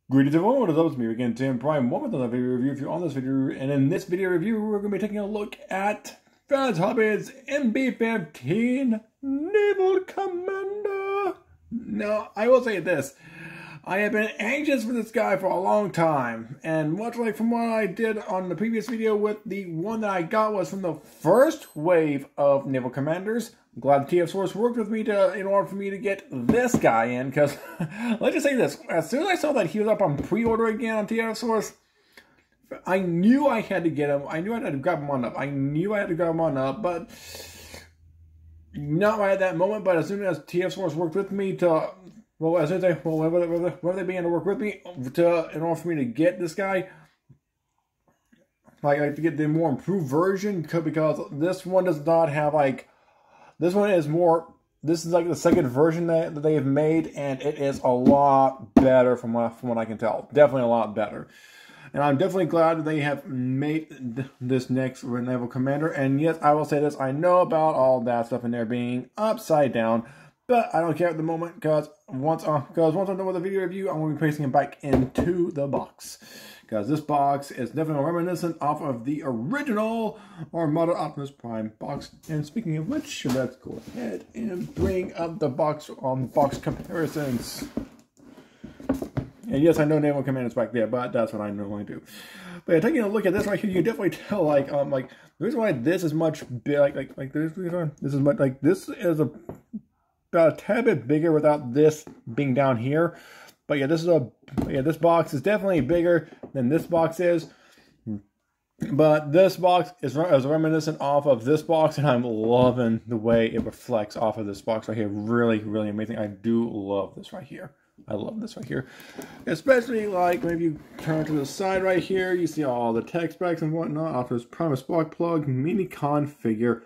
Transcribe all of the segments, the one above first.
Greetings everyone, what is up? It's me again, Tim Prime, one with another video review if you're on this video, and in this video review, we're going to be taking a look at Fans Hobbies MB-15 Naval Commander. Now, I will say this, I have been anxious for this guy for a long time, and much like from what I did on the previous video with the one that I got was from the first wave of Naval Commanders. I'm glad the TF Source worked with me in order for me to get this guy in, because let's just say this, as soon as I saw that he was up on pre-order again on TF Source, I knew I had to get him. I knew I had to grab him on up. But not right at that moment, but as soon as TF Source worked with me to, well, as soon as they, well, whether they began to work with me in order for me to get this guy, like to get the more improved version, because this one does not have like, this one is more, this is like the second version that they have made, and it is a lot better from what I can tell. Definitely a lot better. And I'm definitely glad that they have made this next Naval Commander. And yes, I will say this, I know about all that stuff in there being upside down, but I don't care at the moment, because once I'm done with the video review, I'm going to be placing it back into the box. Because this box is definitely reminiscent off of the original Armada Optimus Prime box. And speaking of which, let's go ahead and bring up the box comparisons. And yes, I know Naval Commander's back there, but that's what I normally do. But yeah, taking a look at this right here, you can definitely tell like the reason why this is much big, this is about a tad bit bigger without this being down here. But yeah, this box is definitely bigger than this box is. But this box is reminiscent off of this box, and I'm loving the way it reflects off of this box right here. Really, really amazing. I do love this right here. I love this right here. Especially like when you turn to the side right here, you see all the tech specs and whatnot off this Optimus spark plug mini configure.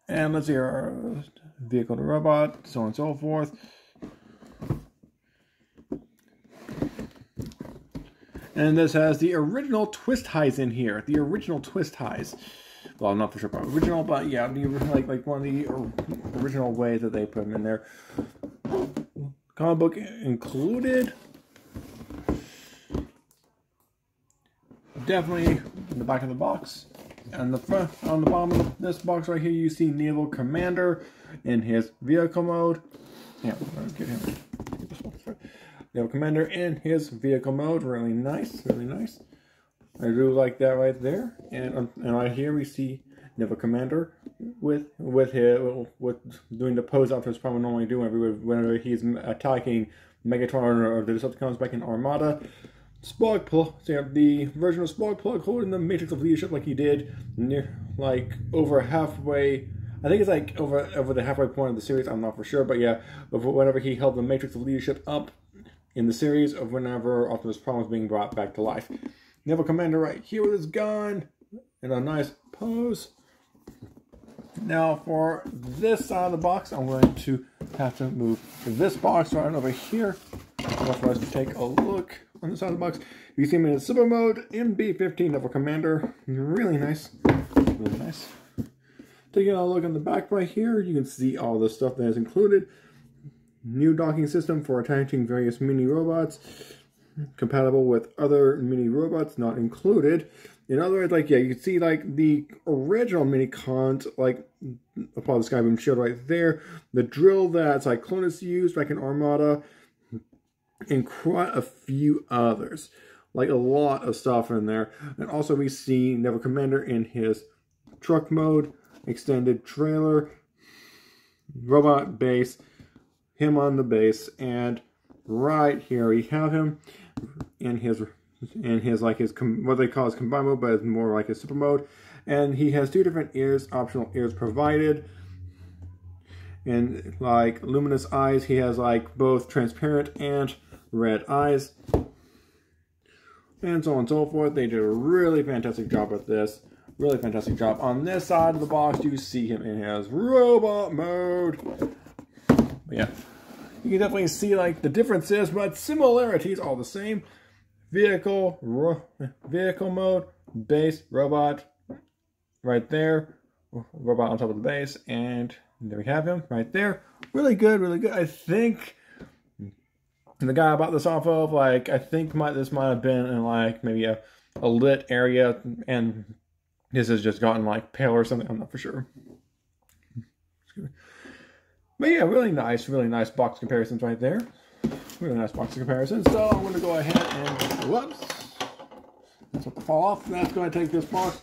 And let's see our vehicle to robot, so on and so forth. And this has the original twist ties in here. The original twist ties. Well, I'm not for sure about original, but yeah, like one of the original ways that they put them in there. Comic book included. Definitely in the back of the box. And the front, on the bottom of this box right here, you see Naval Commander in his vehicle mode. Yeah, get him. Naval Commander in his vehicle mode. Really nice, really nice. I do like that right there. And right here we see Naval Commander with doing the pose Optimus Prime would normally do whenever he's attacking Megatron or the Decepticons back in Armada. Spark plug, so you have the version of spark plug holding the matrix of leadership like he did over halfway. I think it's like over the halfway point of the series. I'm not for sure, but yeah, whenever he held the matrix of leadership up in the series of whenever Optimus Prime was being brought back to life. Naval Commander right here with his gun in a nice pose. Now for this side of the box, I'm going to have to move this box right over here for us to take a look on the side of the box. You see him in super mode, MB-15 Naval Commander. Really nice. Really nice. Taking a look on the back right here, you can see all the stuff that is included. New docking system for attaching various mini robots. Compatible with other mini robots not included. In other words, like, yeah, you can see like the original mini cons, like Apollo Skybeam shield right there. The drill that Cyclonus used back in Armada. And quite a few others. Like a lot of stuff in there. And also we see Naval Commander in his truck mode, extended trailer, robot base, him on the base, and right here we have him in his what they call his combined mode, but it's more like his super mode. And he has two different ears, optional ears provided. And like luminous eyes, he has like both transparent and red eyes, and so on and so forth. They did a really fantastic job with this. Really fantastic job. On this side of the box, you see him in his robot mode. But yeah, you can definitely see like the differences, but similarities all the same. Vehicle mode, base, robot, right there. Robot on top of the base, and there we have him right there. really good, really good. I think the guy I bought this off of, like, I think this might have been in, like, maybe a lit area, and this has just gotten, like, pale or something. I'm not for sure. But yeah, really nice box comparisons right there. Really nice box comparisons. So I'm going to go ahead and, whoops, that's what to fall off. That's going to take this box,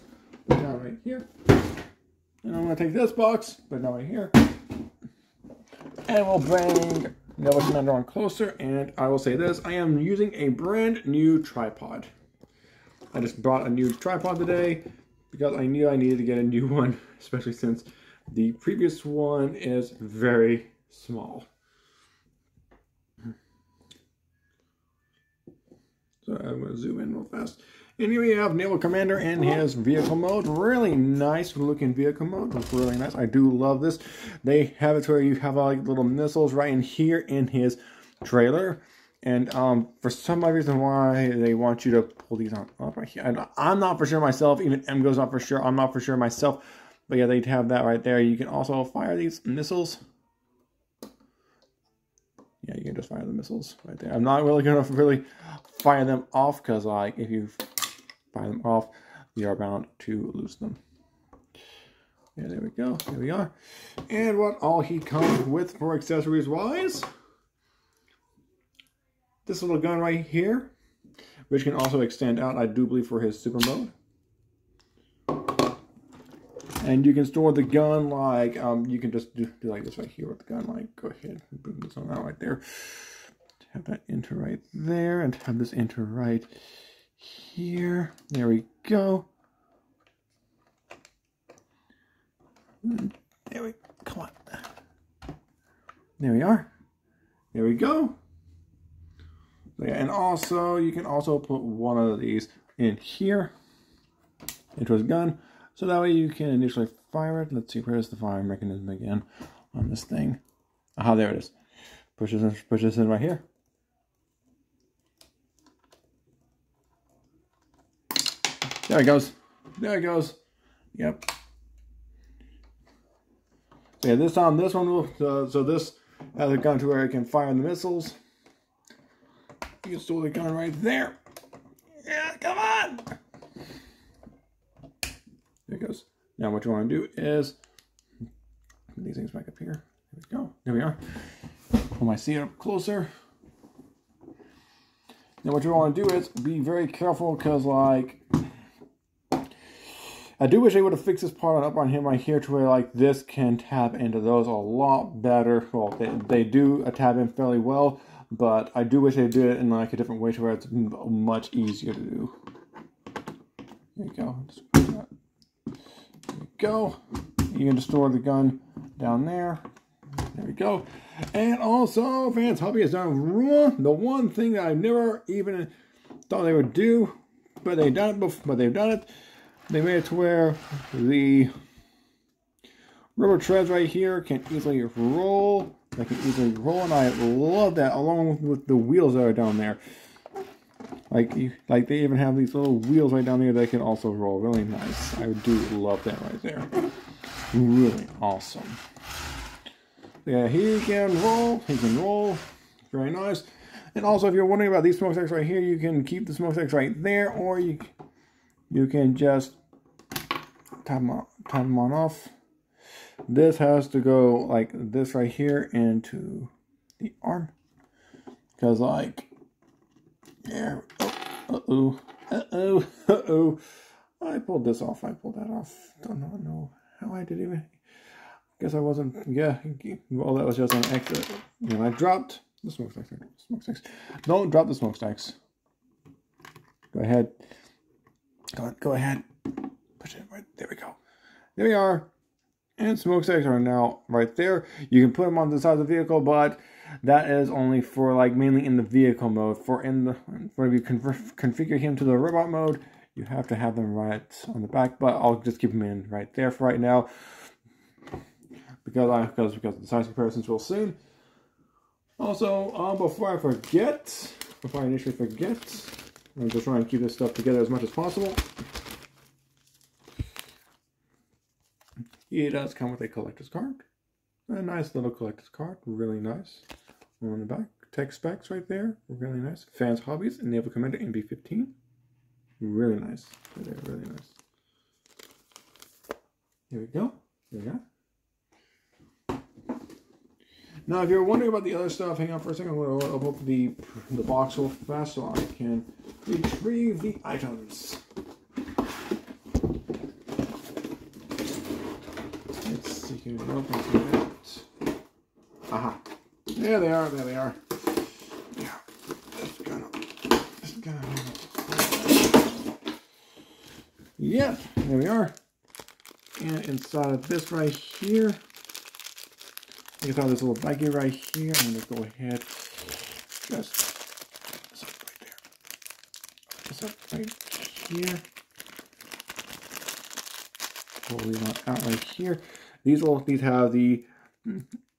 put it down right here. And I'm going to take this box, put it down right here. And we'll bring Naval Commander on closer. And I will say this, I am using a brand new tripod. I just bought a new tripod today because I knew I needed to get a new one, especially since the previous one is very small. So I'm going to zoom in real fast. And here we have Naval Commander in his vehicle mode. Really nice looking vehicle mode. It's really nice. I do love this. They have it where you have like little missiles right in here in his trailer. And for some reason why they want you to pull these on up right here. And I'm not for sure myself. Even M goes not for sure. I'm not for sure myself. But yeah, they have that right there. You can also fire these missiles. Yeah, you can just fire the missiles right there. I'm not really going to really fire them off because, like, if you fire them off, you are bound to lose them. Yeah, there we go. There we are. And what all he comes with for accessories-wise, this little gun right here, which can also extend out, I do believe, for his super mode. And you can store the gun like, you can just do like this right here with the gun, like, go ahead and boom this one out right there. Have that enter right there, and have this enter right here. There we go. There we, come on. There we are. There we go. So yeah, and also, you can also put one of these in here into his gun. So that way you can initially fire it. Let's see, where's the firing mechanism again on this thing? Ah, there it is. Push this in right here. There it goes. There it goes. Yep. So yeah, this one will, so this has a gun to where it can fire the missiles. You can store the gun right there. Yeah, come on! There it goes. Now what you want to do is put these things back up here. There we go. There we are. Pull my seat up closer. Now what you want to do is be very careful because, like, I do wish they would have fixed this part up on him right here to where, like, this can tap into those a lot better. Well, they do tap in fairly well, but I do wish they did it in, like, a different way to where it's much easier to do. There you go. Just put that. There we go. You can just store the gun down there. There we go. And also, Fans Hobby has done the one thing that I never even thought they would do, but they've done it before. But they've done it. They made it to where the rubber treads right here can easily roll. They can easily roll, and I love that, along with the wheels that are down there. Like they even have these little wheels right down there that can also roll. Really nice. I do love that right there. Really awesome. Yeah, he can roll. He can roll. Very nice. And also, if you're wondering about these smokestacks right here, you can keep the smokestacks right there, or you can just tap them on off. This has to go like this right here into the arm, because, like, yeah, I pulled this off. I pulled that off. Don't know how I did even. Guess I wasn't. Yeah. Well, that was just an extra. And I dropped the smokestacks. Smokestacks. Don't drop the smokestacks. Go ahead. Go ahead. Push it right. There we go. There we are. And smokestacks are now right there. You can put them on the side of the vehicle, but that is only for, like, mainly in the vehicle mode. For if you configure him to the robot mode, you have to have them right on the back. But I'll just keep them in right there for right now, because the size comparisons will soon. Also, before I initially forget, I'm just trying to keep this stuff together as much as possible. He does come with a collector's card. A nice little collector's card, really nice. On the back, tech specs right there, really nice. Fans Hobbies, Naval Commander NB15. Really nice. Right there, really nice. Here we go. There we go. Now, if you're wondering about the other stuff, hang on for a second. I'm going to open up the box real fast so I can retrieve the items. Let's see here. Open to that. Aha. There they are. There they are. Yeah. Just gonna. Yeah. There we are. And inside of this right here, you can find this little baggie right here. I'm going to go ahead, just this up right there. This up right here. Pull these on out right here. These have the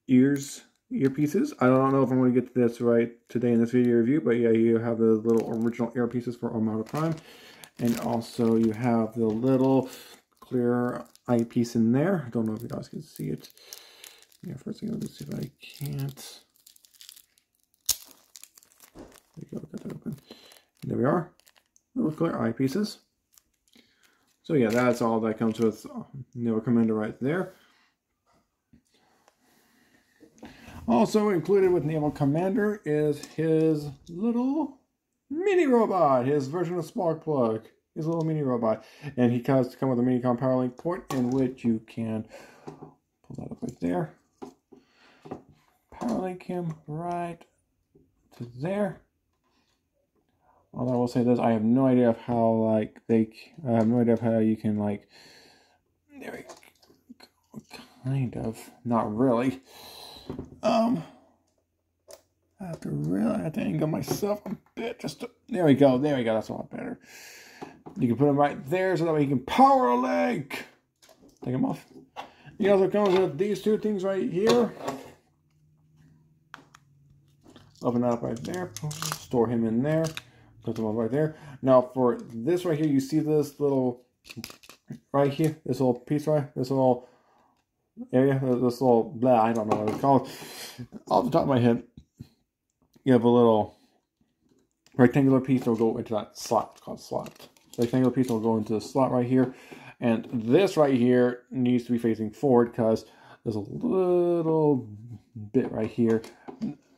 earpieces. I don't know if I'm going to get to this right today in this video review, but yeah, you have the little original earpieces for Armada Prime, and also you have the little clear eyepiece in there. I don't know if you guys can see it. Yeah, first thing, let's see if I can't. There we go, got that open. And there we are, little clear eyepieces. So yeah, that's all that comes with Naval Commander right there. Also included with Naval Commander is his little mini robot, his version of Sparkplug, his little mini robot. And he comes to come with a Minicom PowerLink port in which you can pull that up right there. PowerLink him right to there. Although I will say this, I have no idea of how I have no idea of how you can there we go, kind of, not really. I have to angle myself a bit there we go, that's a lot better. You can put him right there so that way you can power link. Take him off. He also comes with these two things right here. Open that up right there, store him in there, put them up right there. Now for this right here, you see this little, right here, this little piece this little area, this little, blah, I don't know what it's called. Off the top of my head, you have a little rectangular piece that will go into that slot, it's called slot. Rectangular piece will go into the slot right here. And this right here needs to be facing forward because there's a little bit right here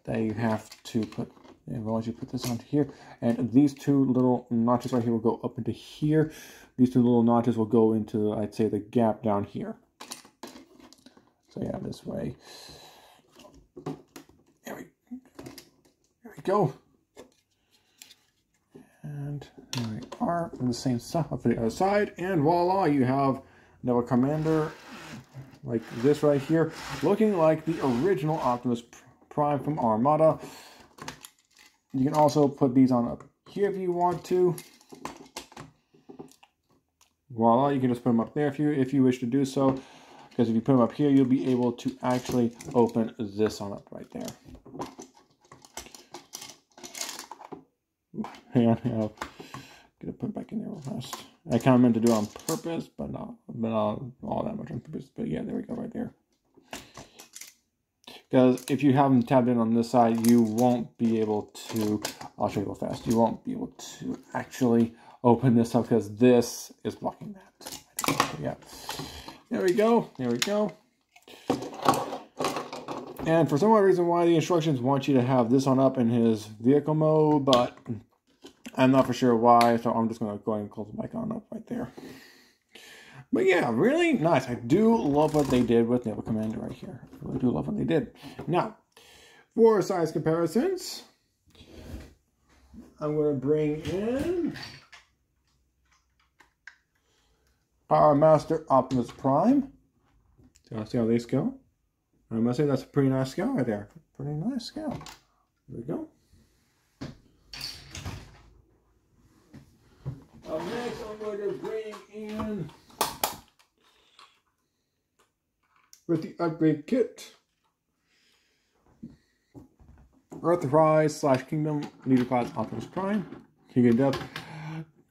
that you have to put, and once you put this onto here, and these two little notches right here will go up into here. These two little notches will go into, I'd say, the gap down here. So yeah, this way. There we go. And there we are on the same stuff up to the other side, and voila, you have Naval Commander like this right here, looking like the original Optimus Prime from Armada. You can also put these on up here if you want to. Voila, you can just put them up there if you wish to do so. Because if you put them up here, you'll be able to actually open this on up right there. Hang on, I'll get it put back in there real fast. I kind of meant to do it on purpose, but not all that much on purpose. But yeah, there we go, right there. Because if you have them tabbed in on this side, you won't be able to, I'll show you real fast, you won't be able to actually open this up because this is blocking that. So yeah, there we go, there we go. And for some odd reason why the instructions want you to have this on up in his vehicle mode, but I'm not for sure why, so I'm just going to go ahead and close the mic on up right there. But yeah, really nice. I do love what they did with Naval Commander right here. I really do love what they did. Now, for size comparisons, I'm going to bring in Power Master Optimus Prime. See how they scale? I must say that's a pretty nice scale right there. Pretty nice scale. There we go. Next, I'm going to bring in, with the upgrade kit, Earthrise / Kingdom Leader Class Optimus Prime. You can depth.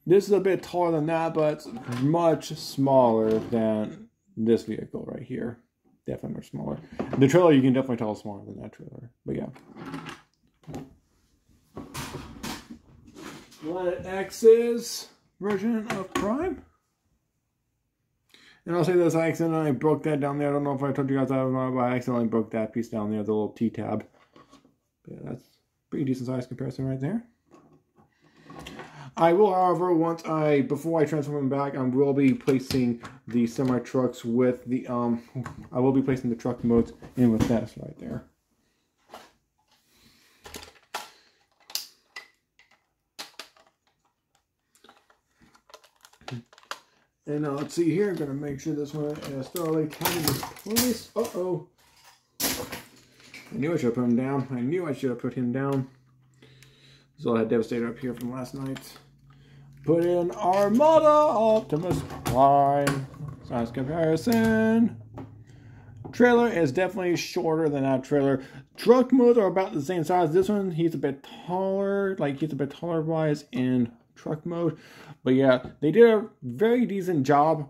This is a bit taller than that, but it's much smaller than this vehicle right here. definitely much smaller. The trailer, you can definitely tell is smaller than that trailer. But yeah. Planet X's version of Prime. And I'll say this, I accidentally broke that down there. I don't know if I told you guys that or not, but I accidentally broke that piece down there, the little T-tab. Yeah, that's pretty decent size comparison right there. I will, however, before I transform them back, I will be placing the semi-trucks with the, I will be placing the truck modes in with this right there. And now let's see here, I'm going to make sure this one is thoroughly tied into place. Uh-oh. I knew I should have put him down. I knew I should have put him down. So I had Devastator up here from last night. Put in Armada Optimus Prime. Size comparison. Trailer is definitely shorter than that trailer. Truck modes are about the same size. This one, he's a bit taller. Like, he's a bit taller wise in truck mode. But yeah, they did a very decent job.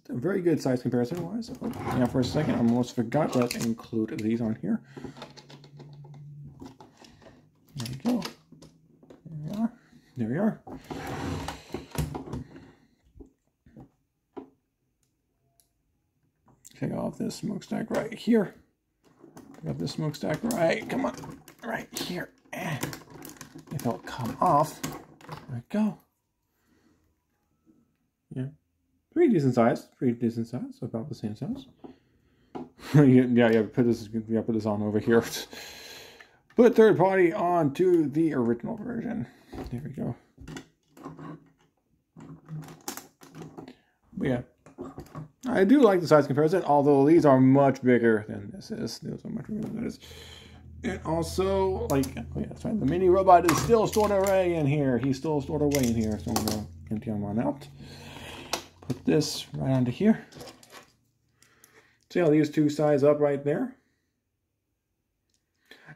A very good size comparison wise. Oh, yeah, for a second, I almost forgot to include these on here. There we go. There we are. There we are. Take off this smokestack right here. Got this smokestack right, come on, right here. If it'll come off, there we go. Yeah, pretty decent size, about the same size. yeah, put this on over here. Put third party on to the original version. There we go. But yeah, I do like the size comparison, although these are much bigger than this is. Those are much bigger than this. And also, like, oh yeah, that's right. The mini robot is still stored away in here. He's still stored away in here. So I'm going to empty him on out. Put this right onto here. See how these two size up right there?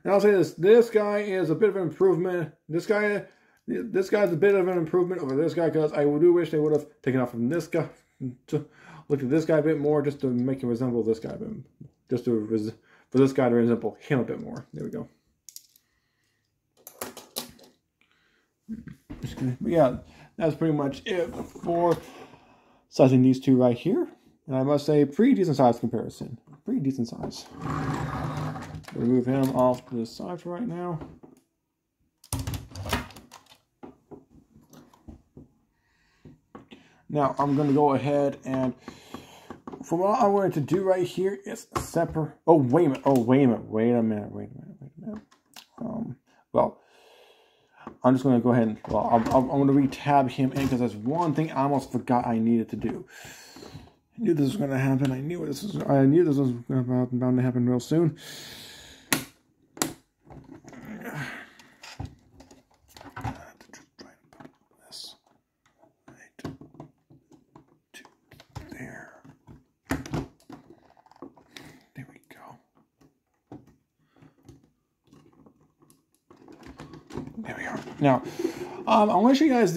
And I'll say this. This guy is a bit of an improvement. This guy's a bit of an improvement over this guy, because I do wish they would have taken off from this guy to look at this guy a bit more, just to make him resemble this guy a bit, just to for this guy to resemble him a bit more. There we go. But yeah, that's pretty much it for sizing these two right here. And I must say, pretty decent size comparison. Pretty decent size. Remove him off to the side for right now. Now I'm going to go ahead and, from what I wanted to do right here is separate. Oh wait a minute! Oh wait a minute! Well, I'm just going to go ahead and, well, I'm going to re-tab him in, because that's one thing I almost forgot I needed to do. I knew this was going to happen. I knew this was bound to happen real soon. There we are. Now, I want to show you guys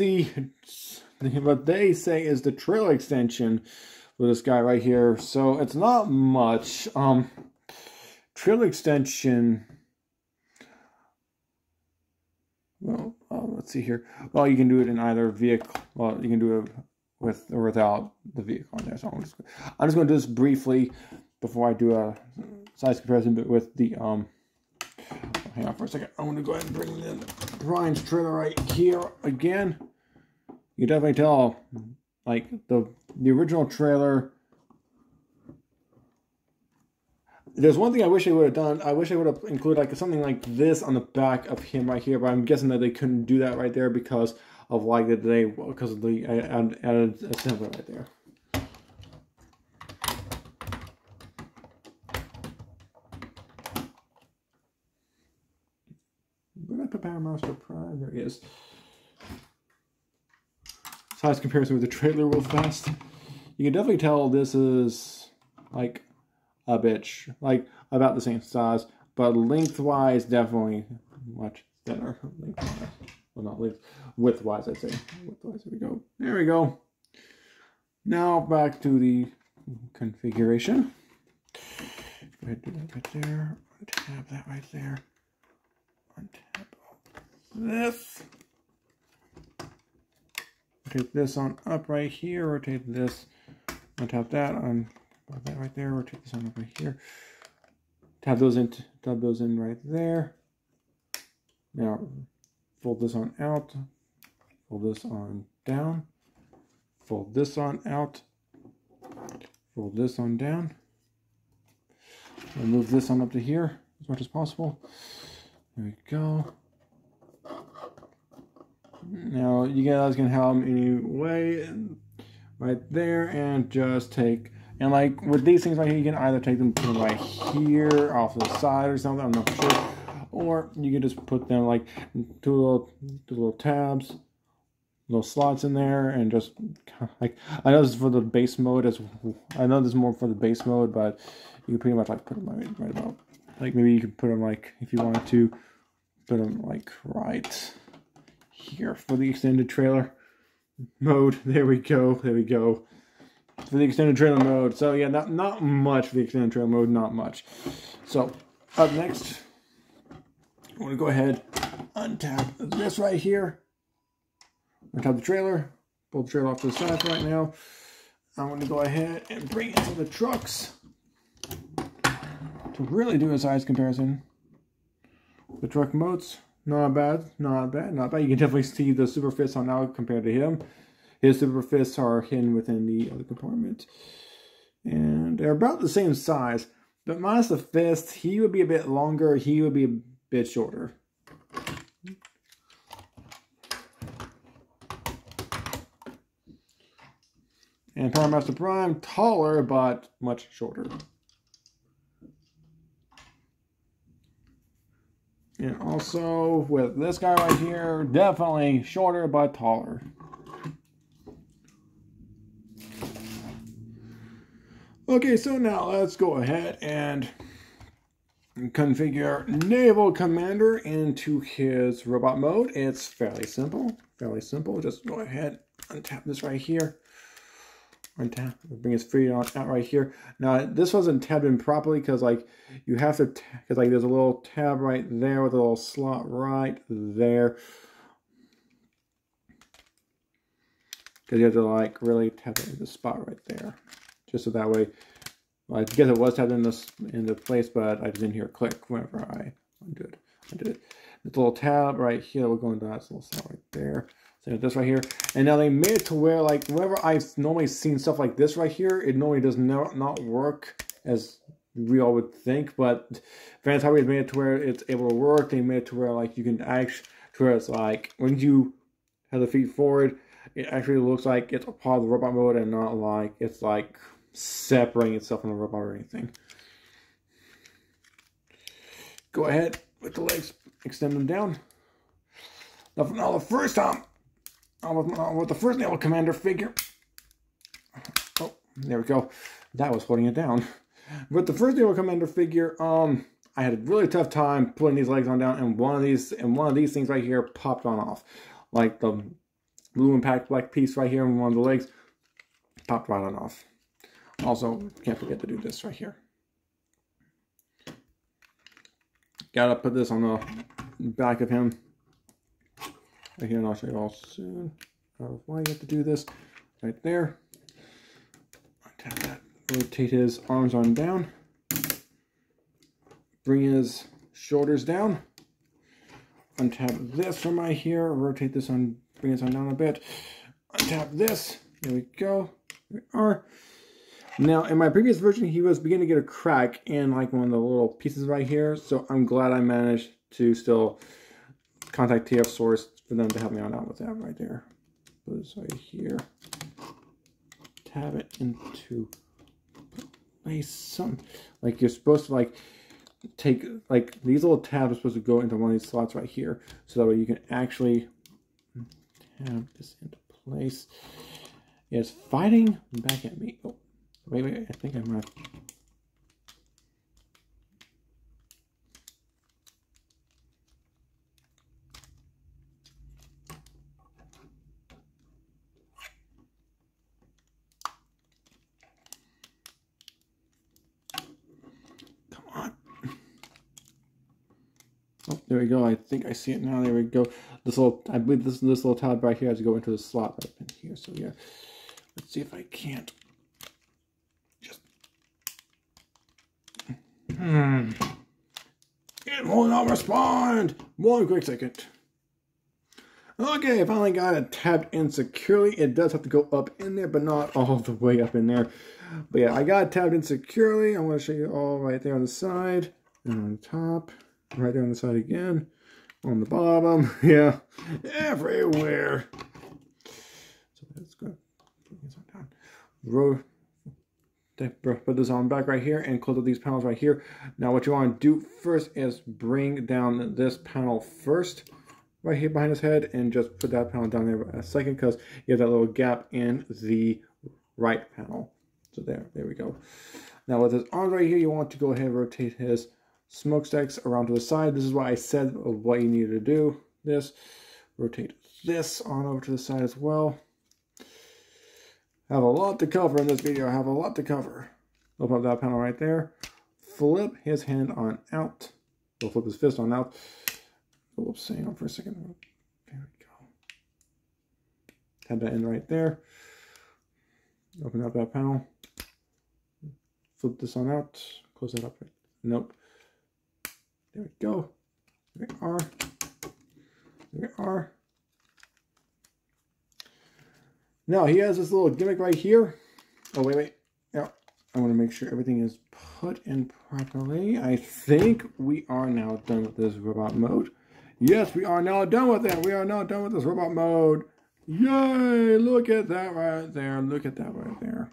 what they say is the trailer extension for this guy right here. So it's not much. Trailer extension. Well, let's see here. Well, you can do it in either vehicle. Well, you can do it with or without the vehicle on there. So I'm just going to do this briefly before I do a size comparison with the hang on for a second. I want to go ahead and bring in Ryan's trailer right here again. You can definitely tell, like, the original trailer. There's one thing I wish they would have done. I wish they would have included like something like this on the back of him right here, but I'm guessing that they couldn't do that right there because of like because of the added assembly right there. Where did I put Power Master Prime? There he is. Size comparison with the trailer real fast. You can definitely tell this is like a bitch, like about the same size, but lengthwise definitely much thinner. Lengthwise. Well, not length, widthwise, I'd say. Widthwise, there we go. There we go. Now back to the configuration. Go ahead and do that right there. Untap that right there. Untap this. Rotate this on up right here. Rotate this. Untap that on that right there. Rotate this on up right here. Tab those in right there. Now fold this on out. Fold this on down. Fold this on out. Fold this on down. And move this on up to here as much as possible. There we go. Now you guys can have them any way right there, and just take, and like with these things right here, you can either take them, put them right here off the side or something, I'm not sure, or you can just put them like two little tabs, little slots in there, and just like, I know this is for the base mode, I know this is more for the base mode, but you can pretty much like put them right about, like maybe you could put them like, if you wanted to put them like right here for the extended trailer mode. There we go. There we go. For the extended trailer mode. So yeah, not much for the extended trailer mode. Not much. So up next, I'm going to go ahead, untap this right here. Untap the trailer. Pull the trailer off to the side for right now. I'm going to go ahead and bring it to the trucks to really do a size comparison. The truck modes. Not bad, not bad, not bad. You can definitely see the super fists on now compared to him. His super fists are hidden within the other compartment. And they're about the same size. But minus the fist, he would be a bit longer, he would be a bit shorter. And Power Master Prime, taller, but much shorter. And also with this guy right here, definitely shorter but taller. Okay, so now let's go ahead and configure Naval Commander into his robot mode. It's fairly simple, Just go ahead, untap this right here. Untap, bring his free on out right here. Now this wasn't tabbed in properly because like you have to, because like there's a little tab right there with a little slot right there. Because you have to like really tap it in the spot right there, just so that way. Well, I guess it was tapped in the place, but I just didn't hear a click whenever I undid it. This little tab right here, we're going to that little slot right there. So this right here, and now they made it to where like whenever I've normally seen stuff like this right here, it normally does not work as we all would think. But Fans Highways made it to where it's able to work. They made it to where like you can actually, to where it's like when you have the feet forward, it actually looks like it's a part of the robot mode and not like it's like separating itself from the robot or anything. Go ahead with the legs, extend them down. Now the first time. With the first Naval Commander figure. Oh, there we go. That was holding it down. With the first Naval Commander figure, I had a really tough time putting these legs on down, and one of these things right here popped on off. Like the blue impact black piece right here, and one of the legs popped right on off. Also, can't forget to do this right here. Gotta put this on the back of him. Right here, and I'll show you all soon why you have to do this. Right there. Untap that. Rotate his arms on down. Bring his shoulders down. Untap this from right here. Rotate this on. Bring this on down a bit. Untap this. There we go. There we are. Now, in my previous version, he was beginning to get a crack in like one of the little pieces right here. So I'm glad I managed to still contact TF Source for them to help me out with that right there. Put this right here. Tab it into place. Something like you're supposed to like take like these little tabs are supposed to go into one of these slots right here, so that way you can actually tab this into place. It's fighting back at me. Oh, wait, I think I might. Oh, there we go. I think I see it now. There we go. This little, I believe this little tab right here has to go into the slot right in here. So yeah, let's see if I can't. Just. It will not respond. 1 quick second. Okay, I finally got it tabbed in securely. It does have to go up in there, but not all the way up in there. But yeah, I got it tabbed in securely. I want to show you all right there on the side and on the top. Right there on the side again, on the bottom, yeah, everywhere. So that's good. Put this on back right here and close up these panels right here. Now what you want to do first is bring down this panel first, right here behind his head, and just put that panel down there a second because you have that little gap in the right panel. So there we go. Now with his arms right here, you want to go ahead and rotate his smokestacks around to the side. This is what I said of what you need to do. This, rotate this on over to the side as well. I have a lot to cover in this video. I have a lot to cover. Open up that panel right there. Flip his hand on out. We'll flip his fist on out. Whoops, hang on for a second. There we go. Have that in right there. Open up that panel. Flip this on out. Close that up. Nope. There we go. There we are. There we are. Now he has this little gimmick right here. Oh, wait. Yeah, I want to make sure everything is put in properly. I think we are now done with this robot mode. Yes, we are now done with it. We are now done with this robot mode. Yay! Look at that right there. Look at that right there.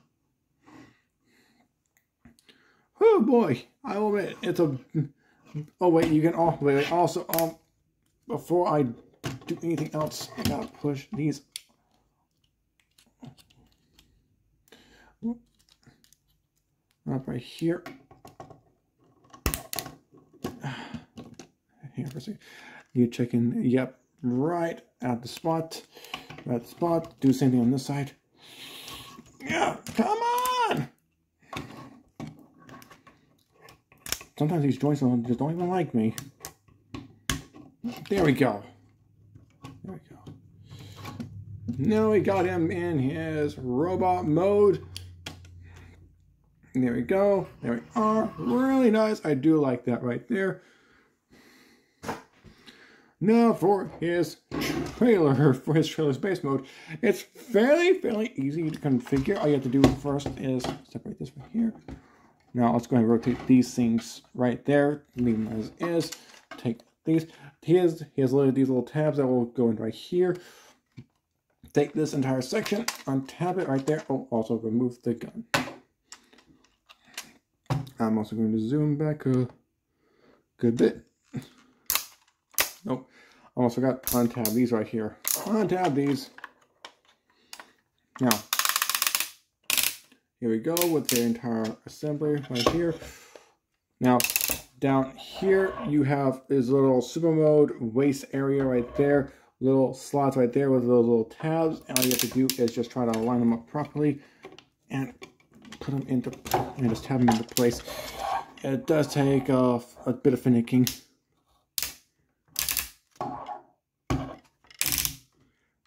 Oh boy! I will admit it's a. Oh wait, you can also before I do anything else, I gotta push these up right here. Here for a second. You check in, yep, right at the spot. Right at the spot. Do the same thing on this side. Yeah, come on! Sometimes these joints just don't even like me. There we go. There we go. Now we got him in his robot mode. There we go. There we are. Really nice. I do like that right there. Now for his trailer space mode. It's fairly easy to configure. All you have to do first is separate this right here. Now let's go ahead and rotate these things right there. Leave them as is. Take these. He has these little tabs that will go in right here. Take this entire section, untap it right there. Oh, also remove the gun. I'm also going to zoom back a good bit. Nope. I almost forgot to untab these right here. Untab these. Now, here we go with the entire assembly right here. Now, down here you have this little super mode waist area right there. Little slots right there with those little tabs. And all you have to do is just try to line them up properly and put them into, and just tab them into place. It does take a bit of finicking.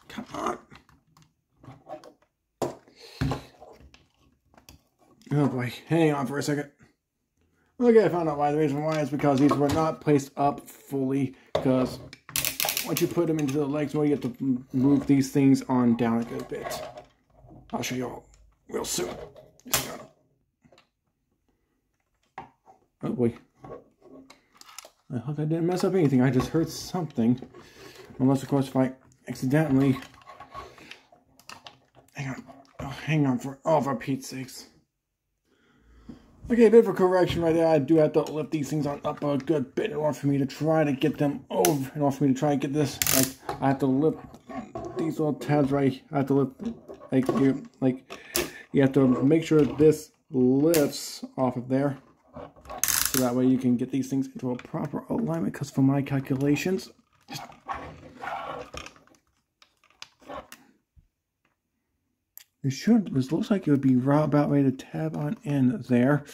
Come on. Oh boy, hang on for a second. Okay, I found out why. The reason why is because these were not placed up fully, because once you put them into the legs, well, you have to move these things on down a good bit. I'll show you all real soon. Oh boy. I hope I didn't mess up anything. I just heard something. Unless, of course, if I accidentally... Hang on for Pete's sakes. Okay, a bit of a correction right there. I do have to lift these things on up a good bit in order for me to try to get them over. In order for me to try and get this, like, I have to lift these little tabs right. I have to lift, you have to make sure this lifts off of there. So that way you can get these things into a proper alignment, because for my calculations, this looks like it would be about ready to tab on in there.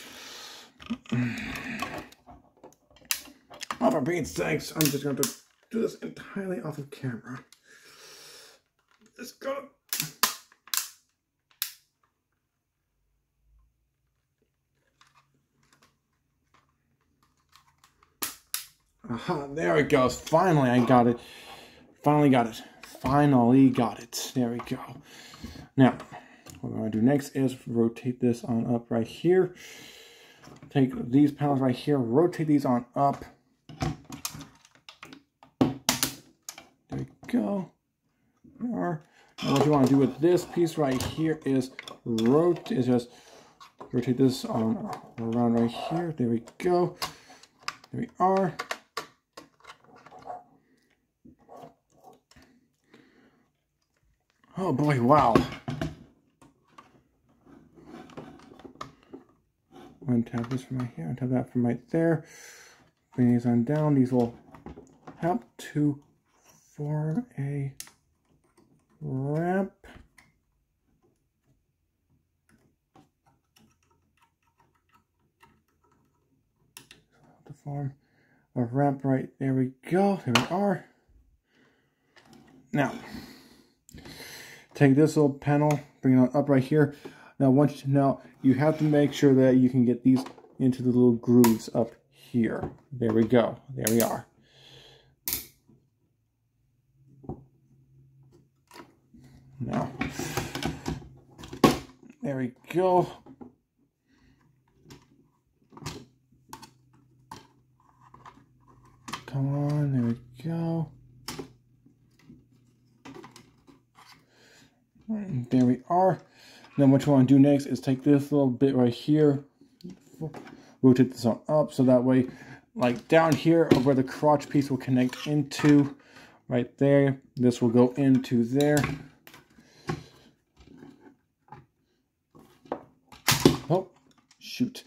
Oh, for Pete's sakes, I'm just going to do this entirely off of camera. Just go. Aha, there it goes. Finally, I got it. Finally got it. Finally got it. There we go. Now, what we're going to do next is rotate this on up right here. Take these panels right here, rotate these on up. There we go. There are. Now what you want to do with this piece right here is just rotate this on around right here. There we go. There we are. Oh boy, wow. Untap this from right here, untap that from right there. Bring these on down. These will help to form a ramp. To form a ramp right there we go. There we are. Now, take this little panel, bring it on up right here. Now you have to make sure that you can get these into the little grooves up here. There we go. There we are. Now, there we go. Come on, there we go. There we are. Then what you want to do next is take this little bit right here, rotate this on up, so that way, like down here where the crotch piece will connect into, right there, this will go into there. Oh, shoot.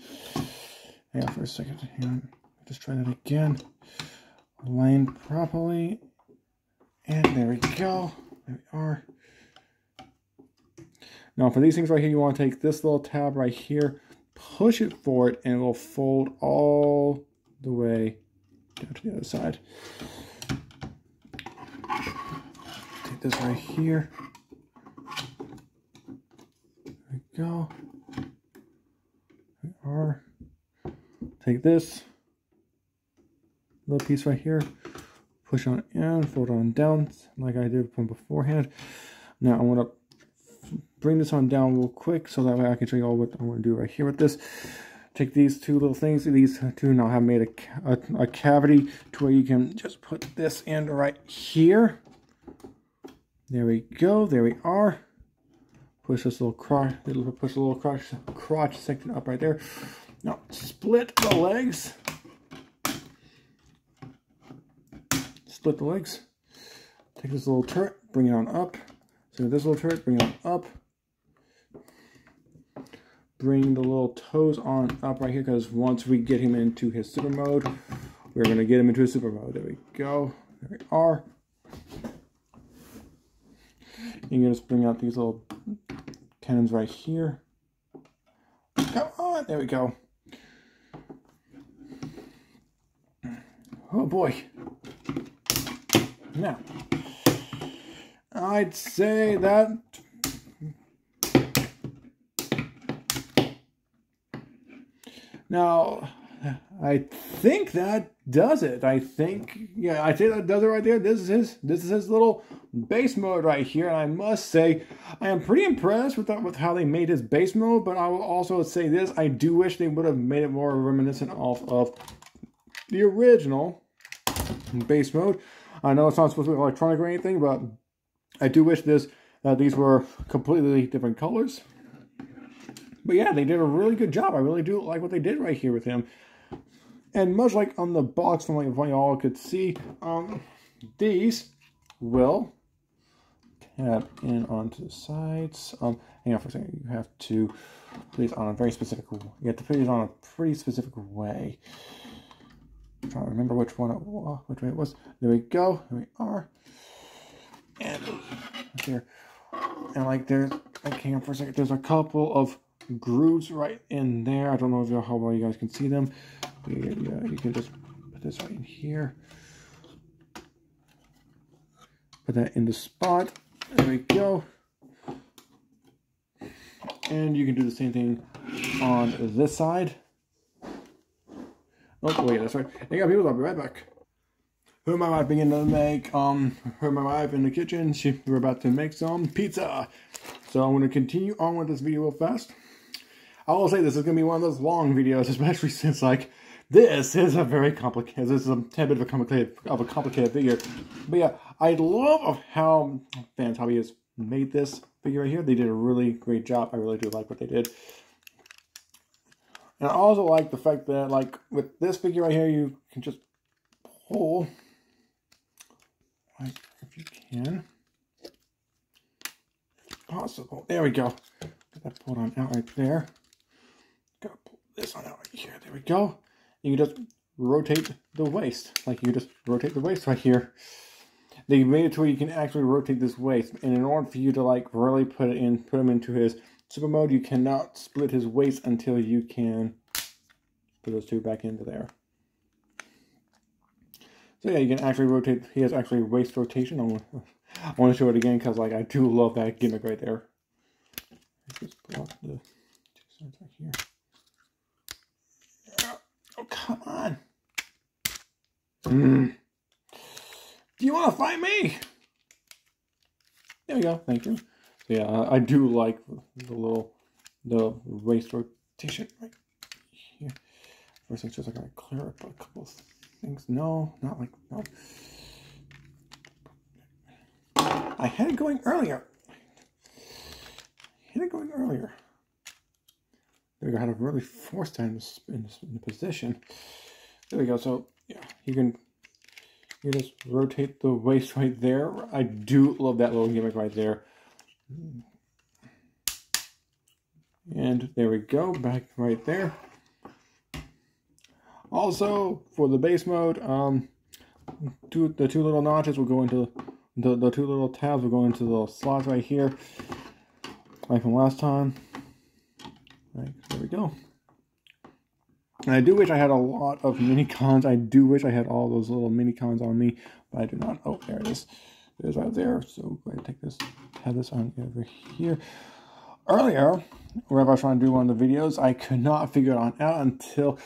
Hang on for a second. Hang on. Just try that again. Align properly. And there we go. There we are. Now for these things right here, you want to take this little tab right here, push it forward, and it will fold all the way down to the other side. Take this right here. There we go. There we are. Take this little piece right here, push on in, fold on down, like I did from beforehand. Now I'm going to bring this on down real quick so that way I can show you all what I'm going to do right here with this. Take these two little things, these two now have made a cavity to where you can just put this in right here. There we go, there we are. Push this little crotch, push the little crotch section up right there. Now split the legs. Split the legs. Take this little turret, bring it on up. So this little turret, bring it on up. Bring the little toes on up right here, because once we get him into his super mode, we're going to get him into his super mode. There we go. There we are. You can just bring out these little cannons right here. Come on. There we go. Oh boy. Now, I'd say that now, I think that does it. I think, yeah, I say that does it right there. This is his little base mode right here, and I must say I am pretty impressed with how they made his base mode. But I will also say this: I do wish they would have made it more reminiscent of the original base mode. I know it's not supposed to be electronic or anything, but I do wish that these were completely different colors. But yeah, they did a really good job. I really do like what they did right here with him. And much like on the box, from like y'all could see, these will tab in onto the sides. Hang on for a second. You have to put these on a very specific. You have to put these on a pretty specific way. I'm trying to remember which way it was. There we go. Here we are. And here, and like there's, like, hang on for a second. There's a couple of grooves right in there. I don't know how well you guys can see them. Yeah, you can just put this right in here. Put that in the spot. There we go. And you can do the same thing on this side. Oh, wait, that's right. Hey, people, I'll be right back. Her and my wife began to make, her and my wife in the kitchen, we're about to make some pizza. So I'm going to continue on with this video real fast. I will say this is going to be one of those long videos, especially since, like, this is a very complicated, this is a tad bit of a complicated figure. But yeah, I love how Fans Hobby has made this figure right here. They did a really great job. I really do like what they did. And I also like the fact that, like, with this figure right here, you can just pull, like, if you can, if possible. There we go. Get that pulled on out right there. Gotta pull this on out right here. There we go. You can just rotate the waist. Like, you can just rotate the waist right here. They made it to where you can actually rotate this waist. And in order for you to, like, really put him into his super mode, you cannot split his waist until you can put those two back into there. So yeah, you can actually rotate. He has actually waist rotation. I want to show it again because, like, I do love that gimmick right there. Let's just pull out the two sides right here. Oh, come on. Do you want to fight me? There we go. Thank you. So yeah, I do like the waist rotation right here. First, it's just like I gotta clear up a couple of things. No, not like no. I had it going earlier. There we go. I had to really force that in the position. There we go. So yeah, you just rotate the waist right there. I do love that little gimmick right there. And there we go, back right there. Also, for the base mode, the two little notches will go into the two little tabs will go into the slots right here, like from last time. Right, there we go. And I do wish I had a lot of mini cons. I do wish I had all those little mini cons on me, but I do not. Oh, there it is. It is right there. So go ahead and take this, have this on over here. Earlier, wherever I was trying to do one of the videos, I could not figure it out until,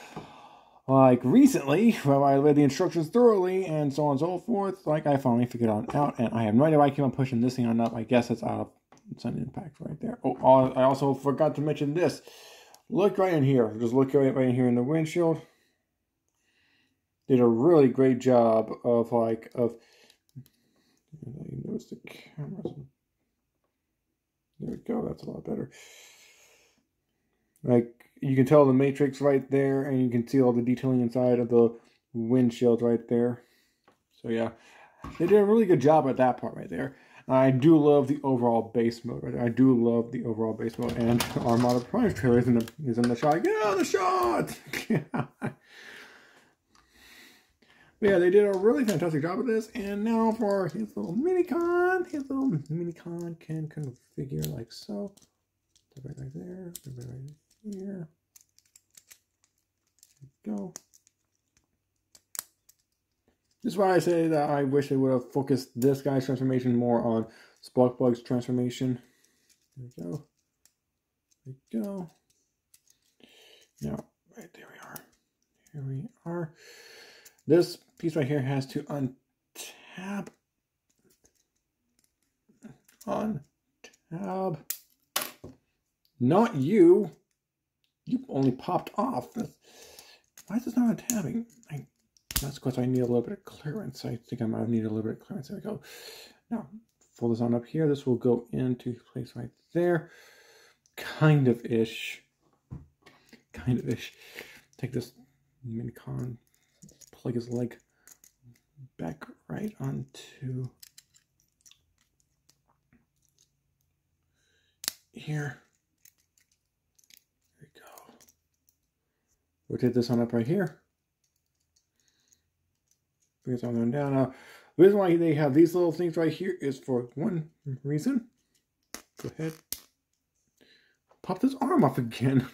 like, recently, where I read the instructions thoroughly and so on and so forth. Like, I finally figured it out, and I have no idea why I keep on pushing this thing on up. I guess it's out of Sun Impact right there. Oh, I also forgot to mention this. Look right in here. Just look right in here in the windshield. Did a really great job of, like, you notice the cameras. There we go. That's a lot better. Like, you can tell the matrix right there, and you can see all the detailing inside of the windshield right there. So yeah, they did a really good job at that part right there. I do love the overall base mode right there. I do love the overall base mode, and Armada Prime trailer is in the shot. Get out of the shot! But yeah, they did a really fantastic job with this. And now for his little mini con. His little mini con can configure like so. Right there. Right here. There we go. This is why I say that I wish they would have focused this guy's transformation more on Sparkbug's transformation. There we go. There we go. Now, right there we are. Here we are. This piece right here has to untab. Untab. Not you. You only popped off. Why is this not untabbing? That's because I need a little bit of clearance. I think I might have needed a little bit of clearance. There we go. Now, fold this on up here. This will go into place right there. Kind of ish. Kind of ish. Take this mini con, plug his leg back right onto here. There we go. Rotate this on up right here. Because I'm going down now. The reason why they have these little things right here is for one reason. Go ahead. Pop this arm off again.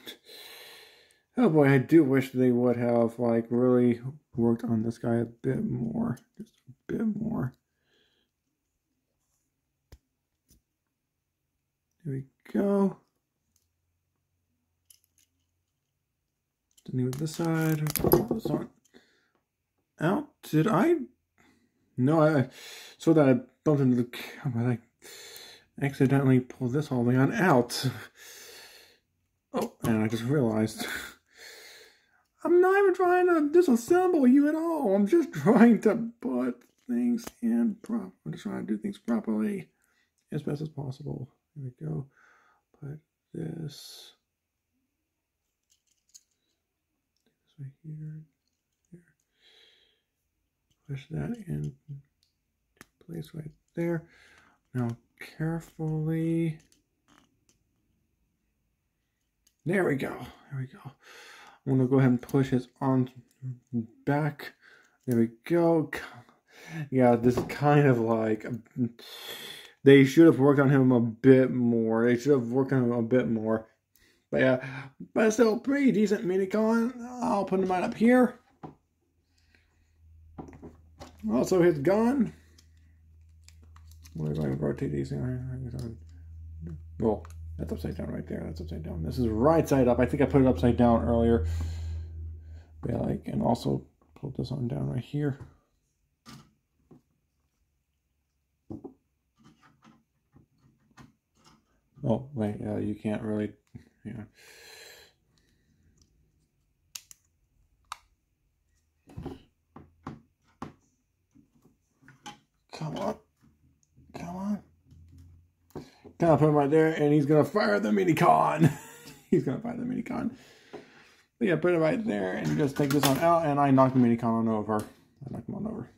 Oh boy, I do wish they would have like really worked on this guy a bit more. Just a bit more. There we go. Continue with this side. Pull this on out. Did I? No, I saw that I bumped into the camera. I accidentally pulled this whole thing on out. Oh, and I just realized I'm not even trying to disassemble you at all. I'm just trying to put things in proper. I'm just trying to do things properly as best as possible. Here we go. Put this right here. Push that in place right there. Now carefully. There we go. There we go. I'm gonna go ahead and push his arms back. There we go. Yeah, this is kind of like they should have worked on him a bit more. They should have worked on him a bit more. But yeah, but still pretty decent minicon. I'll put him right up here. Also his gun. We're going to rotate these things. Well, that's upside down right there. That's upside down. This is right side up. I think I put it upside down earlier. But yeah, like, and also put this on down right here. Oh wait, you can't really, yeah. Come on. Come on. Kind of put him right there, and he's going to fire the minicon. He's going to fire the minicon. But yeah, put it right there, and just take this one out, and I knocked the minicon on over. I knocked him on over.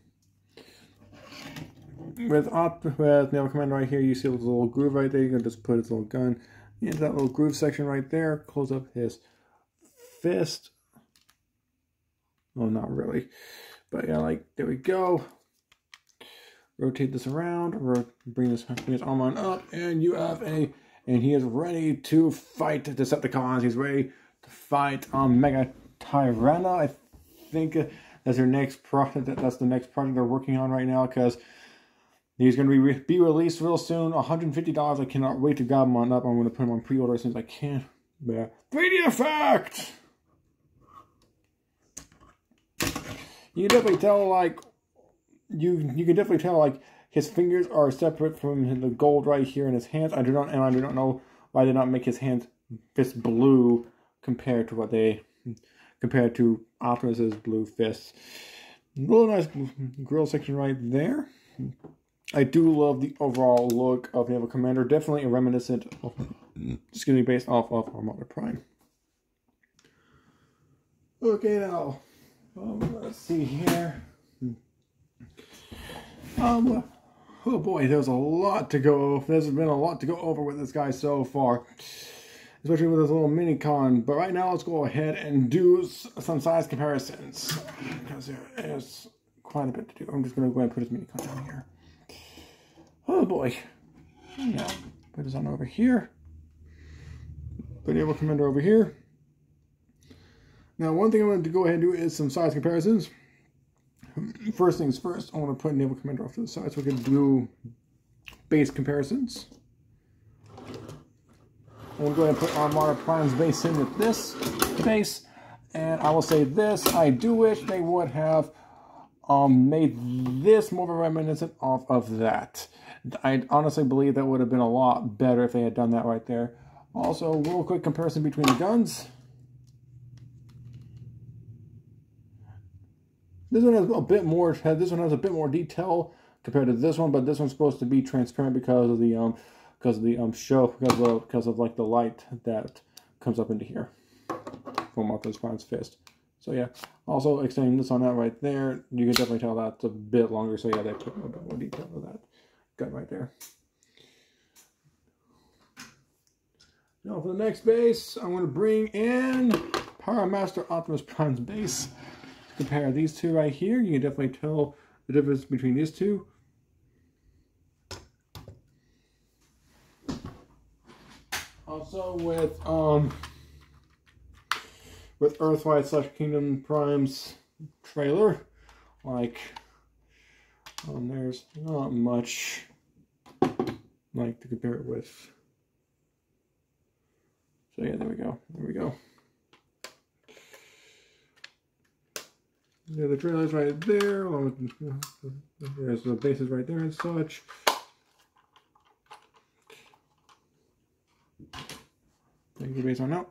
With Naval Commander right here, you see a little groove right there. You can just put his little gun into that little groove section right there. Close up his fist. Oh, not really. But yeah, like, there we go. Rotate this around, bring his arm on up, and you have and he is ready to fight Decepticons. He's ready to fight Mega Tyranna. I think that's their next project. That's the next project they're working on right now, because he's going to be released real soon. $150. I cannot wait to grab him on up. I'm going to put him on pre-order as soon as I can. Yeah. 3D effect. You can definitely tell, like. You can definitely tell, like, his fingers are separate from the gold right here in his hands. I do not know why they not make his hands fist blue compared to Optimus's blue fists. Really nice grill section right there. I do love the overall look of Naval Commander. Definitely a reminiscent of, based off of Armada Prime. Okay, now let's see here. Oh boy, there's a lot to go. There's been a lot to go over with this guy so far, especially with this little minicon. But right now, let's go ahead and do some size comparisons, because there is quite a bit to do. I'm just going to go ahead and put his minicon down here. Oh boy. Now, put this on over here. Put Naval Commander over here. Now, one thing I wanted to go ahead and do is some size comparisons. First things first, I want to put Naval Commander off to the side so we can do base comparisons. I'm going to go ahead and put Armada Prime's base in with this base. And I will say this, I do wish they would have made this more of a reminiscent of that. I honestly believe that would have been a lot better if they had done that right there. Also, real quick comparison between the guns. This one has a bit more. This one has a bit more detail compared to this one, but this one's supposed to be transparent because of the because of like the light that comes up into here from Optimus Prime's fist. So yeah. Also extending this on out right there, you can definitely tell that's a bit longer. So yeah, they put a bit more detail of that gun right there. Now for the next base, I'm going to bring in Power Master Optimus Prime's base. Compare these two right here. You can definitely tell the difference between these two. Also with with Earthwide / Kingdom Prime's trailer. Like, there's not much like to compare it with. So yeah, there we go. There we go. Yeah, the trailer's right there. There's the bases right there and such. Take the base on out.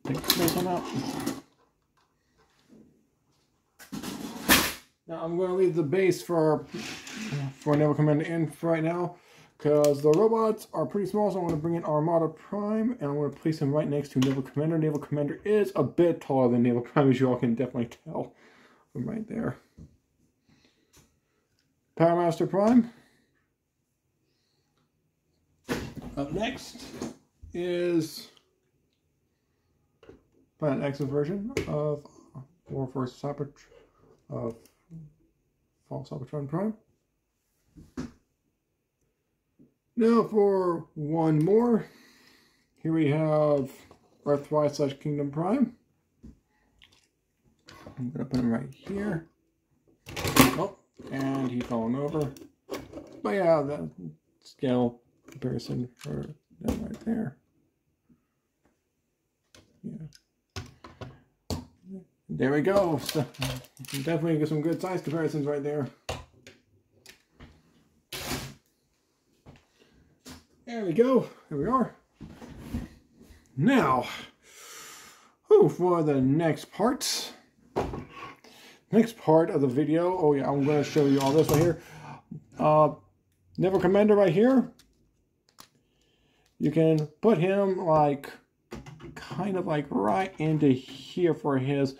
Take the base on out. Now I'm going to leave the base for Naval Commander in for right now, because the robots are pretty small, so I'm going to bring in Armada Prime, and I'm going to place him right next to Naval Commander. Naval Commander is a bit taller than Naval Prime, as you all can definitely tell from right there. Power Master Prime. Up next is Planet X's version of Warforce of False Cybertron Prime. Now for one more. Here we have Earthwide / Kingdom Prime. I'm going to put him right here. Oh, and he's fallen over. But yeah, the scale comparison for that right there. Yeah. There we go. So, definitely get some good size comparisons right there. There we go. Here we are. Now, for the next part. Next part of the video. Oh yeah, I'm going to show you all this right here. Naval Commander right here. You can put him like kind of like right into here for his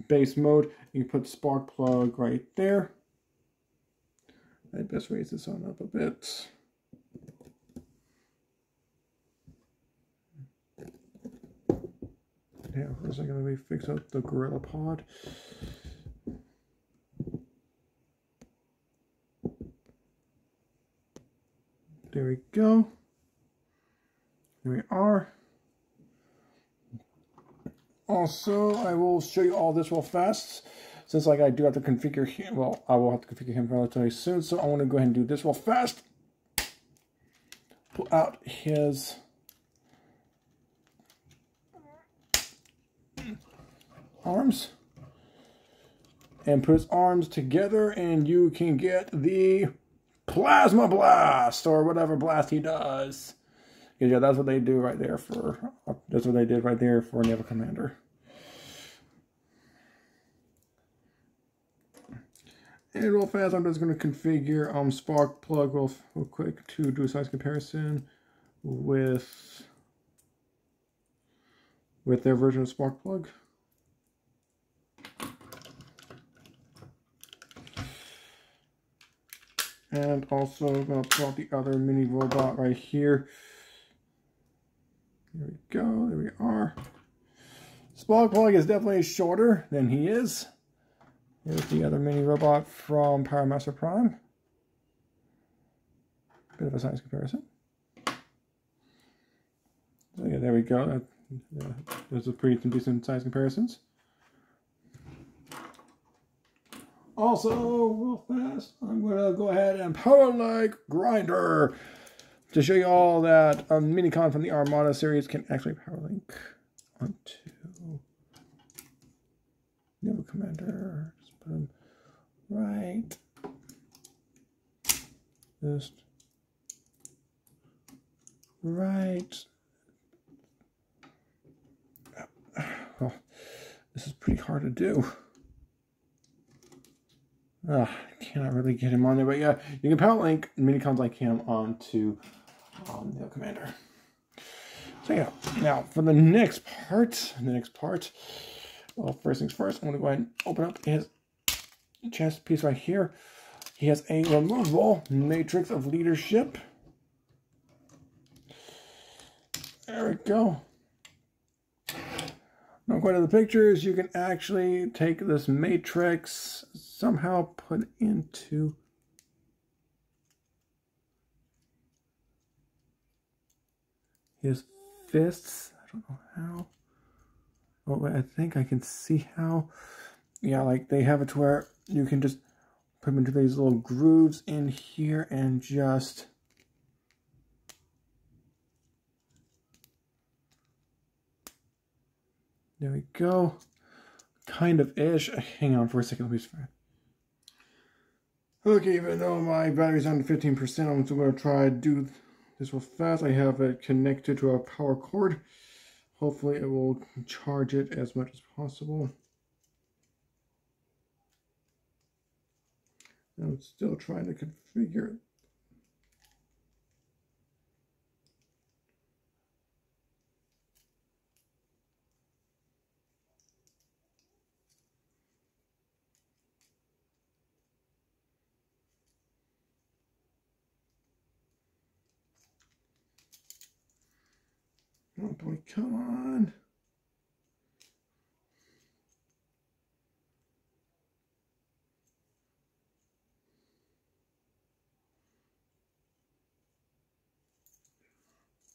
base mode. You can put spark plug right there. I'd best raise this on up a bit. Yeah, first I'm going to fix up the Gorilla Pod. There we go. Here we are. Also, I will show you all this real fast. Since like I do have to configure him, well, I will have to configure him relatively soon. So I want to go ahead and do this real fast. Pull out his arms. And put his arms together, and you can get the Plasma Blast, or whatever blast he does. Yeah, that's what they do right there for, that's what they did right there for Naval Commander. And real fast, I'm just going to configure spark plug real quick to do a size comparison with their version of spark plug. And also I'm going to pull out the other mini robot right here. There we go, there we are. Spark plug is definitely shorter than he is. Here's the other mini robot from Power Master Prime. Bit of a size comparison. So yeah, there we go. Those are pretty decent size comparisons. Also, real fast, I'm going to go ahead and power like Grinder to show you all that Minicon from the Armada series can actually power link onto Naval Commander. Just put him right. Just right. Oh, this is pretty hard to do. I cannot really get him on there, but yeah, you can power link minicons like him onto Naval Commander. So yeah, now for the next part, well, first things first, I'm going to go ahead and open up his chest piece right here. He has a removable matrix of leadership. There we go. Now, according to the pictures, you can actually take this matrix, somehow put into his fists. I don't know how. Oh, wait, I think I can see how. Yeah, like they have it to where you can just put them into these little grooves in here and just... There we go. Kind of ish. Hang on for a second, please. Okay, even though my battery's on 15%, I'm still going to try to do this real fast. I have it connected to a power cord. Hopefully it will charge it as much as possible. I'm still trying to configure it. Oh boy, come on.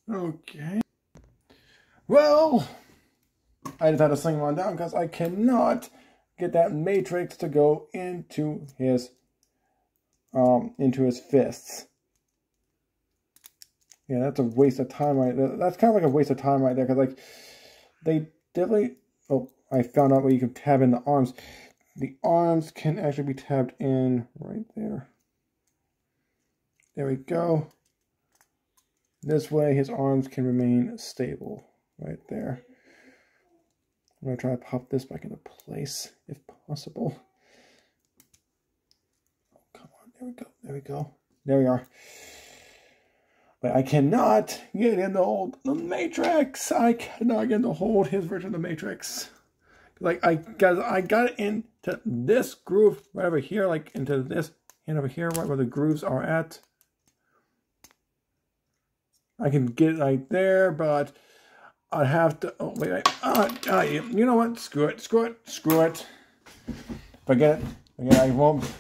Okay. Well, I just had to sling one down because I cannot get that matrix to go into his fists. Yeah, that's a waste of time right there. That's kind of like a waste of time right there, because like they definitely... Oh, I found out where you can tab in the arms. The arms can actually be tabbed in right there. There we go. This way his arms can remain stable right there. I'm going to try to pop this back into place if possible. Oh, come on. There we go. There we go. There we are. But I cannot get in to hold the Matrix. I cannot get in to hold his version of the Matrix. Like, I got it into this groove right over here, like into this hand over here, right where the grooves are at. I can get it right there, but I'd have to... Oh, wait. You know what? Screw it. Screw it. Screw it. Forget it. Again, I won't...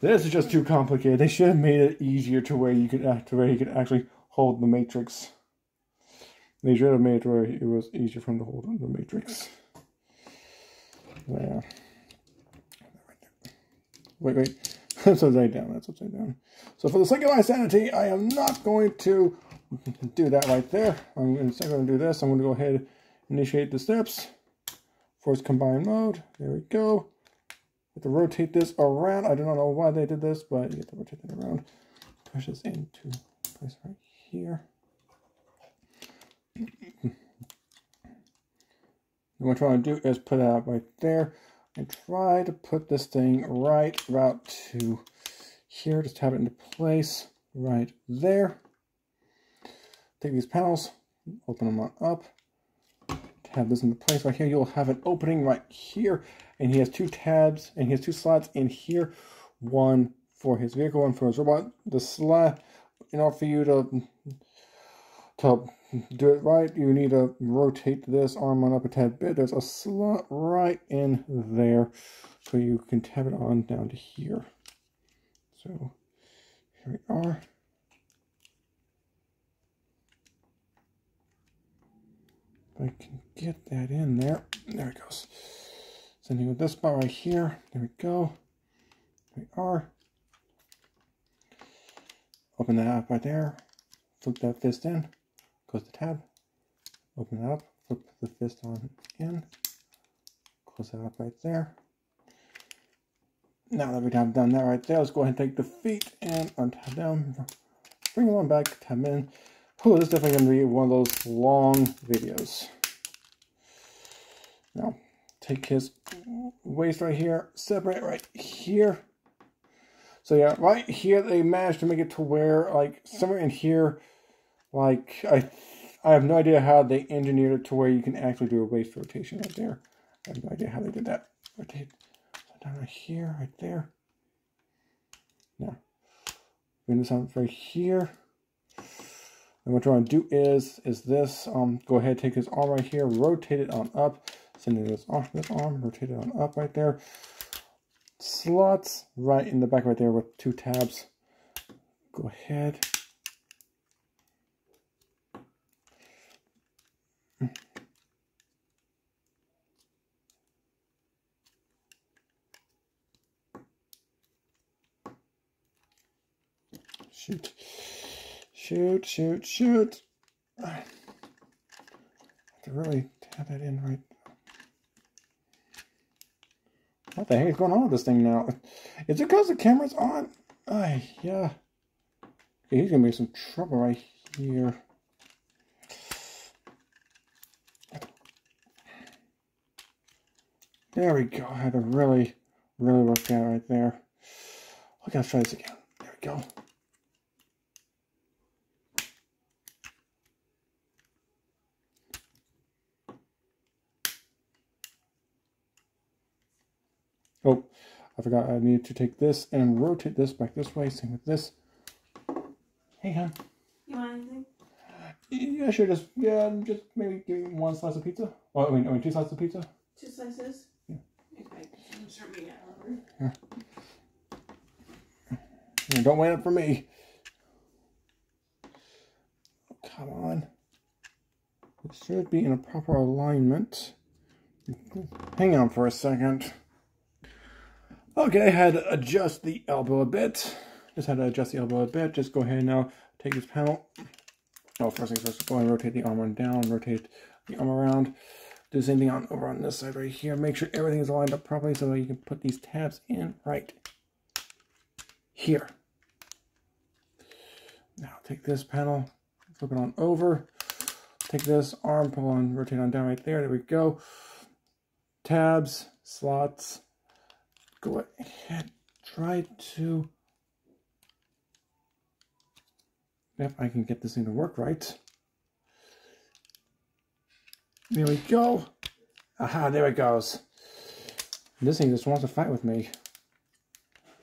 This is just too complicated. They should have made it easier to where you could actually hold the Matrix. They should have made it where it was easier for him to hold the Matrix. There. Wait. That's upside down. That's upside down. So for the sake of my sanity, I am not going to do that right there. I'm instead going to do this. I'm going to go ahead and initiate the steps. Force combined mode. There we go. Have to rotate this around. I do not know why they did this, but you have to rotate it around. Push this into place right here. And what I'm trying to do is put it out right there and try to put this thing right about to here. Just have it into place right there. Take these panels, open them on up. Have this into place right here. You'll have an opening right here, and he has two tabs, and he has two slots in here. One for his vehicle, one for his robot. The slot, in order for you to do it right, you need to rotate this arm on up a tad bit. There's a slot right in there, so you can tab it on down to here. So here we are. I can get that in there. There it goes. Sending with this spot right here. There we go. There we are. Open that up right there. Flip that fist in. Close the tab. Open it up. Flip the fist on in. Close that up right there. Now that we have done that right there, let's go ahead and take the feet and untab them. Bring them on back. Tab in. Oh, this is definitely going to be one of those long videos. Now, take his waist right here, separate right here. So yeah, right here they managed to make it to where, like, somewhere in here, like, I have no idea how they engineered it to where you can actually do a waist rotation right there. I have no idea how they did that. Rotate down right here, right there. Now, bring this on right here. And what you're going to do is this, go ahead, take his arm right here, rotate it on up, send this arm, rotate it on up right there. Slots right in the back right there with two tabs. Go ahead. Shoot. Shoot, shoot, shoot. I have to really tap that in right. What the heck is going on with this thing now? Is it because the camera's on? Yeah. Okay, he's going to be some trouble right here. There we go. I had to really work that right there. Okay, let's try this again. There we go. Oh, I forgot I need to take this and rotate this back this way. Same with this. Hey, hon. You want anything? Yeah, sure. Just maybe give me one slice of pizza. Oh, I mean 2 slices of pizza. 2 slices? Yeah. Okay. I'm sure we get hungry. Yeah, don't wait up for me. Oh, come on. It should be in a proper alignment. Hang on for a second. Okay, I had to adjust the elbow a bit. Just had to adjust the elbow a bit. Just go ahead now, take this panel. Oh, first things first, go ahead and rotate the arm on down, rotate the arm around. Do the same thing over on this side right here. Make sure everything is lined up properly so that you can put these tabs in right here. Now take this panel, flip it on over. Take this arm, pull on, rotate on down right there. There we go. Tabs, slots. Go ahead, try to, if I can get this thing to work right. There we go. Aha, there it goes. This thing just wants to fight with me.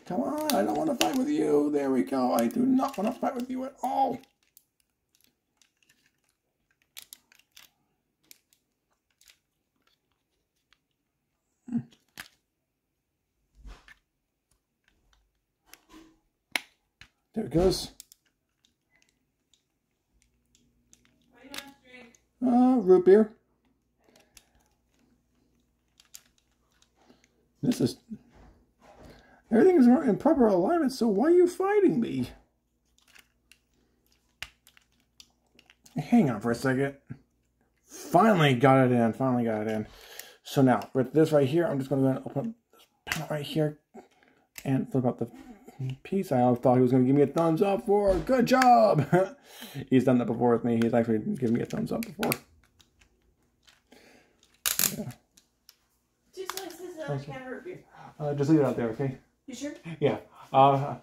Come on, I don't want to fight with you. There we go. I do not want to fight with you at all. There it goes. What do you want to drink? Root beer. This is... Everything is in proper alignment, so why are you fighting me? Hang on for a second. Finally got it in. Finally got it in. So now, with this right here, I'm just going to go ahead and open up this panel right here and flip up the piece. I thought he was going to give me a thumbs up for good job. He's done that before with me. He's actually given me a thumbs up before. Yeah. 2 slices of can root beer. Just leave it out there, okay? You sure? Yeah. I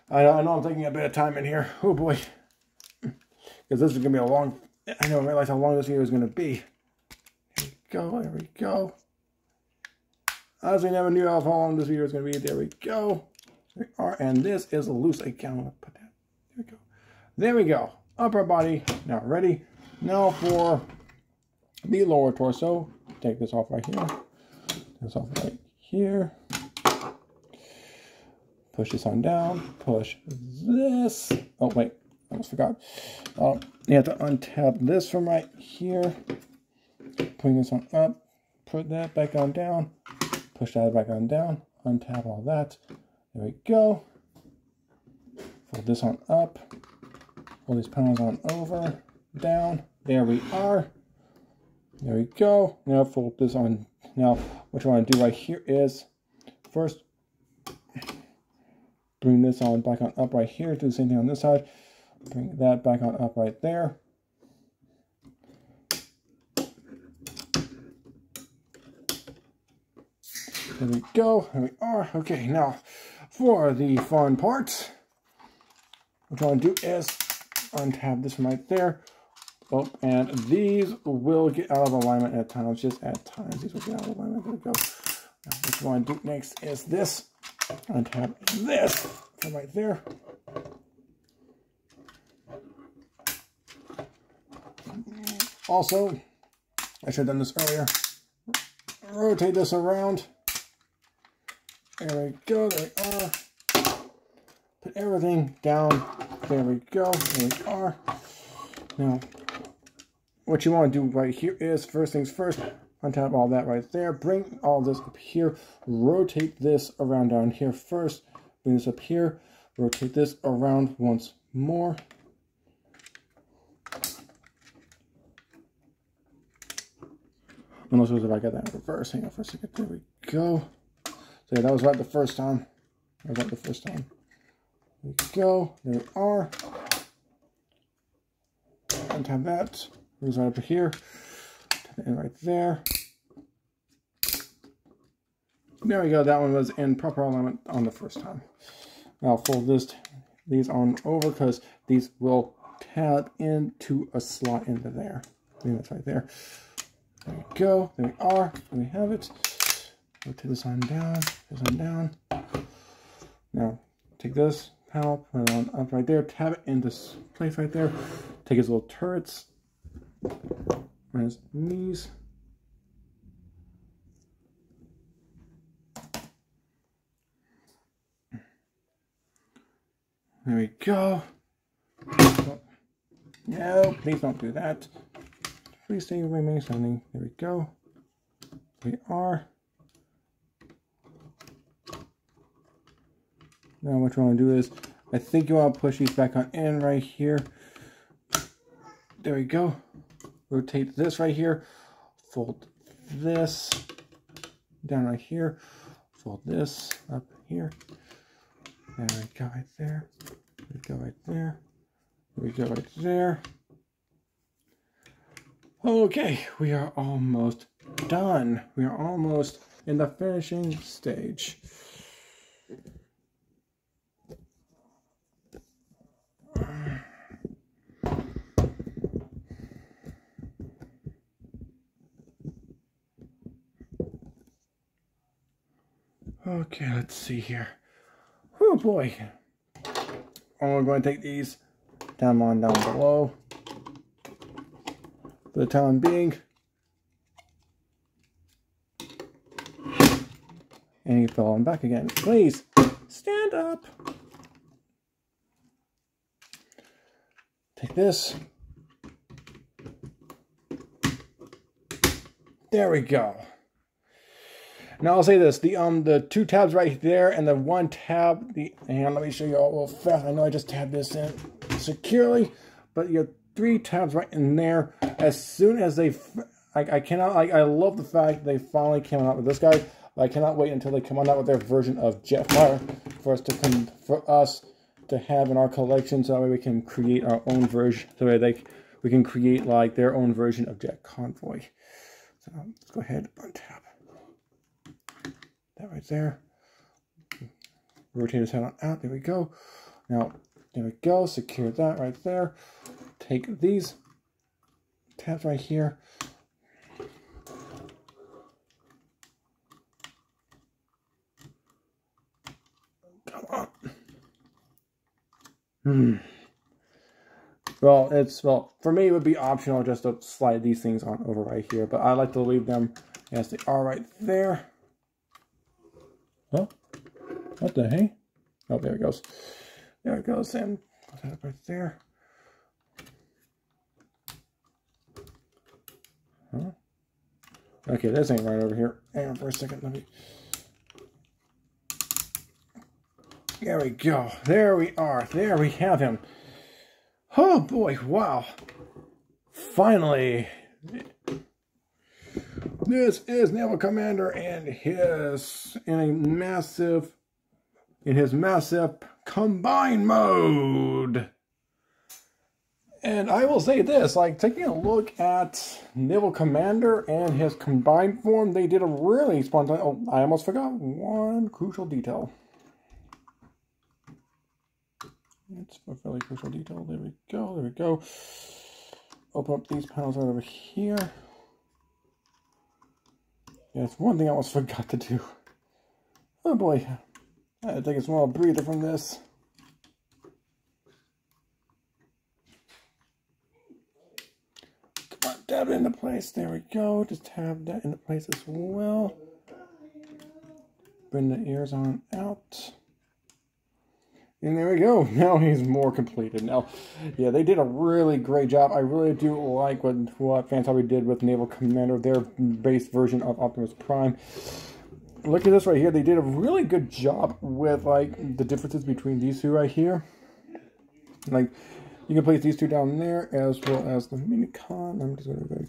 know I'm taking a bit of time in here. Oh boy. Because this is going to be a long... I didn't realize how long this video is going to be. There we go. There we go. Honestly, never knew how long this video was going to be. There we go. There we are. And this is loose. I'm going to put that. There we go. There we go. Upper body. Now ready. Now for the lower torso. Take this off right here. Take this off right here. Push this on down. Push this. Oh, wait. I almost forgot. You have to untap this from right here. Putting this one up. Put that back on down. Push that back on down. Untap all that. There we go. Fold this on up. Pull these panels on over. Down. There we are. There we go. Now fold this on. Now what you want to do right here is first bring this on back on up right here. Do the same thing on this side. Bring that back on up right there. There we go. There we are. Okay, now for the fun part, what I want to do is untap this from right there. Oh, and these will get out of alignment at times. Just at times, these will get out of alignment. There we go. Now, what you want to do next is this. Untap this from right there. Also, I should have done this earlier. Rotate this around. There we go. There we are. Put everything down. There we go. There we are. Now, what you want to do right here is, first things first, untap all that right there. Bring all this up here. Rotate this around down here first. Bring this up here. Rotate this around once more. I'm not sure if I got that in reverse. Hang on for a second. There we go. So yeah, that was right the first time. There we go. There we are. Untap that. Moves right up here. Tap it in right there. There we go. That one was in proper alignment on the first time. Now I'll fold these on over because these will tab into a slot into there. I think that's right there. There we go. There we are. There we have it. Rotate this on down. This on down. Now take this panel, put it on up right there. Tab it in this place right there. Take his little turrets. And his knees. There we go. No, please don't do that. Please stay remain standing. There we go. We are. Now what you want to do is, I think you want to push these back on in right here. There we go. Rotate this right here. Fold this down right here. Fold this up here. There we go right there. There we go right there. There we go right there. Okay, we are almost done. We are almost in the finishing stage. Okay, let's see here. Oh boy. I'm going to take these down below. For the time being. And you fell on back again. Please, stand up. Take this. There we go. Now I'll say this, the two tabs right there and the one tab, hang on, let me show you all real fast. I know I just tabbed this in securely, but you have three tabs right in there. As soon as they, I love the fact they finally came out with this guy. I cannot wait until they come out with their version of Jetfire for us to have in our collection, so that way we can create our own version, so that we can create like their own version of Jet Convoy. So let's go ahead and untap that right there. Rotate his head on out. There we go. Now, there we go. Secure that right there. Take these tabs right here. Come on. Well, for me, it would be optional just to slide these things on over right here, but I like to leave them as they are right there. Oh, what the hey? Oh, there it goes. There it goes, and put that up right there. Huh? Okay, this ain't right over here. Hang on for a second, let me... There we go. There we are. There we have him. Oh boy, wow. Finally. This is Naval Commander and his massive combine mode. And I will say this, like taking a look at Naval Commander and his combined form, they did a really spontaneous, oh, I almost forgot one crucial detail. It's a fairly crucial detail. There we go. There we go. Open up these panels right over here. Yeah, it's one thing I almost forgot to do. Oh boy. I had to take a small breather from this. Come on, tab it into place. There we go. Just tab that into place as well. Bring the ears on out. And there we go. Now he's more completed. Now, yeah, they did a really great job. I really do like what Fantasy did with Naval Commander, their base version of Optimus Prime. look at this right here. They did a really good job with like the differences between these two right here. Like you can place these two down there as well as the Minicon. I'm just gonna go.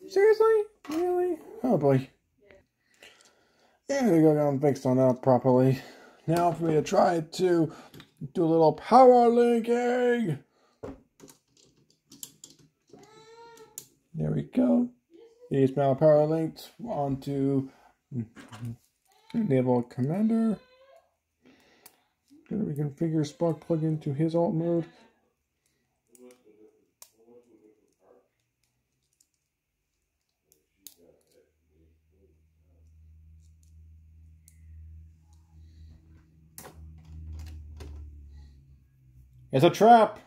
Seriously? Really? Oh boy. There we go, got them fixed on that properly. Now for me to try to do a little power linking. There we go. These now power linked onto Naval Commander. Then we can figure spark plug into his alt mode. It's a trap!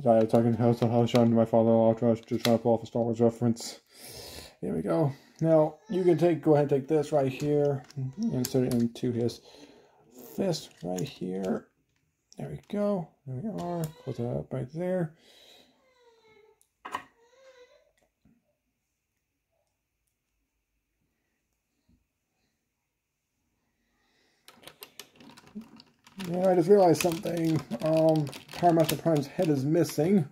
I was talking to how Sean, my father-in-law, to try to pull off a Star Wars reference. There we go. Now, you can go ahead and take this right here, insert it into his fist right here. There we go. There we are. Close that up right there. Yeah, I just realized something. Power Master Prime's head is missing.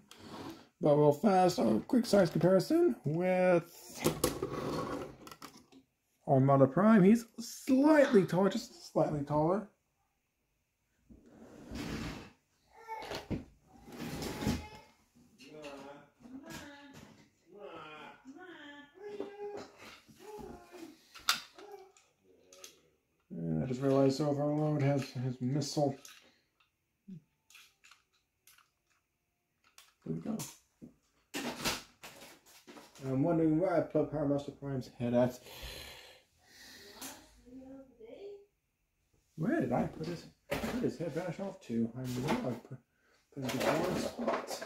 But real fast, a quick size comparison with Armada Prime. He's slightly taller, just slightly taller. And I just realized Overload has his missile. There we go. And I'm wondering where I put Power Master Prime's head at. Where did I put his head vanish off to? I know I put it in the wrong spot.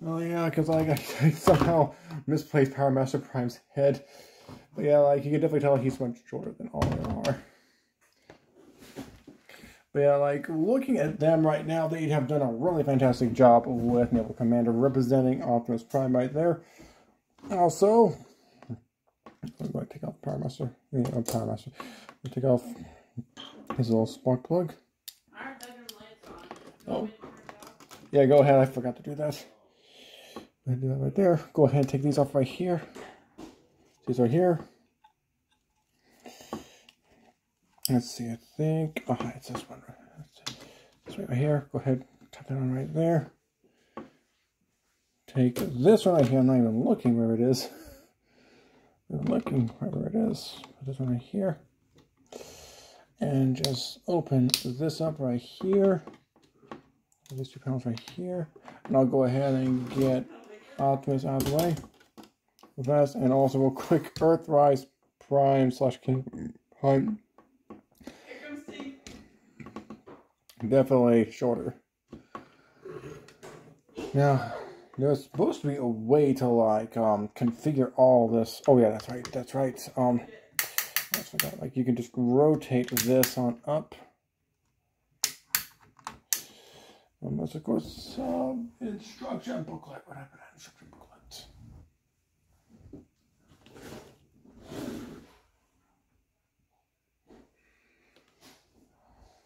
Oh yeah, because like I somehow misplaced Power Master Prime's head. But yeah, like you can definitely tell he's much shorter than all they are. But yeah, like looking at them right now, they have done a really fantastic job with Naval Commander representing Optimus Prime right there. Also, I'm going to take off Power Master. Power Master. I'm take off his little spark plug. Oh, yeah, go ahead. I forgot to do that. I'm going to do that right there. Go ahead and take these off right here. These are here. Let's see, I think. Oh, it's this one. This right here. Go ahead, tap that on right there. Take this one right here. I'm not even looking where it is. I'm looking where it is. Put this one right here. And just open this up right here. These two panels right here. And I'll go ahead and get Optimus out of the way. Fast, and also a quick Earthrise Prime / King Prime. Definitely shorter. Now, there's supposed to be a way to like configure all this. Oh yeah, that's right. That's right. I forgot. Like you can just rotate this on up. And that's of course instruction booklet. What happened to instruction booklet?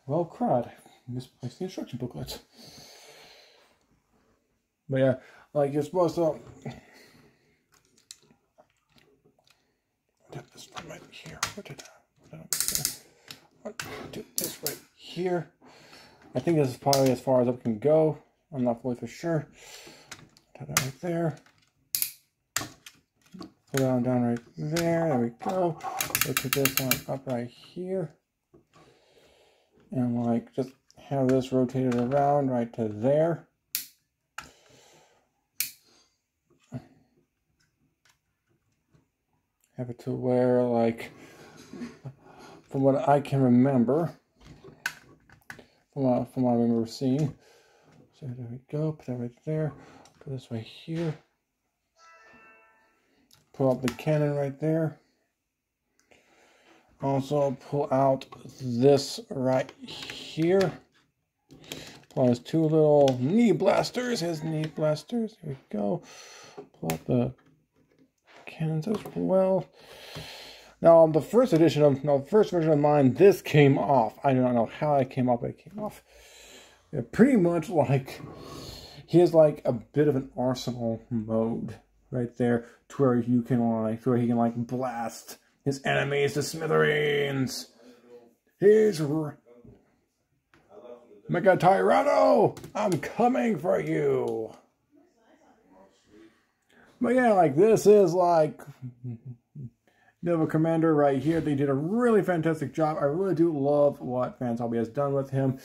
Well, crud. I misplaced the instruction booklet. But yeah, like you're supposed to tap this one right here. Do this right here. I think this is probably as far as I can go. I'm not fully for sure. Tap that right there. Put it on down right there. There we go. Look at this one up right here. And like just have this rotated around right to there. Have it to where like, from what I can remember, from what I remember seeing. So there we go. Put that right there. Put this right here. Pull up the cannon right there. also pull out this right here. Pull his two little knee blasters, his knee blasters. Here we go. Pull out the cannons as well. Now, the first version of mine, this came off. I don't know how it came off, but it came off. Yeah, pretty much like, he has like a bit of an arsenal mode right there, to where you can like, where he can like blast his enemies to smithereens. Here's Mega Tyranno, I'm coming for you. But yeah, like this is like Naval Commander right here. They did a really fantastic job. I really do love what Fans Hobby has done with him.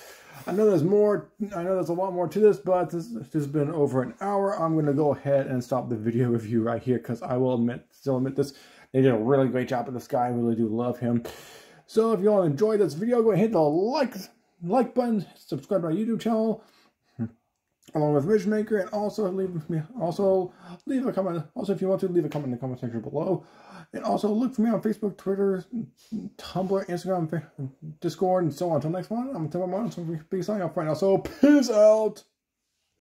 I know there's more. I know there's a lot more to this, but this has been over an hour. I'm going to go ahead and stop the video review right here, because I will still admit this. They did a really great job with this guy. I really do love him. So if you all enjoyed this video, go ahead and hit the like button, subscribe to my YouTube channel, along with Vision Maker, and also leave a comment. Also, if you want to, leave a comment in the comment section below. And also look for me on Facebook, Twitter, Tumblr, Instagram, Discord, and so on. Until next one, I'm Tim. I'm peace signing off right now. So peace out.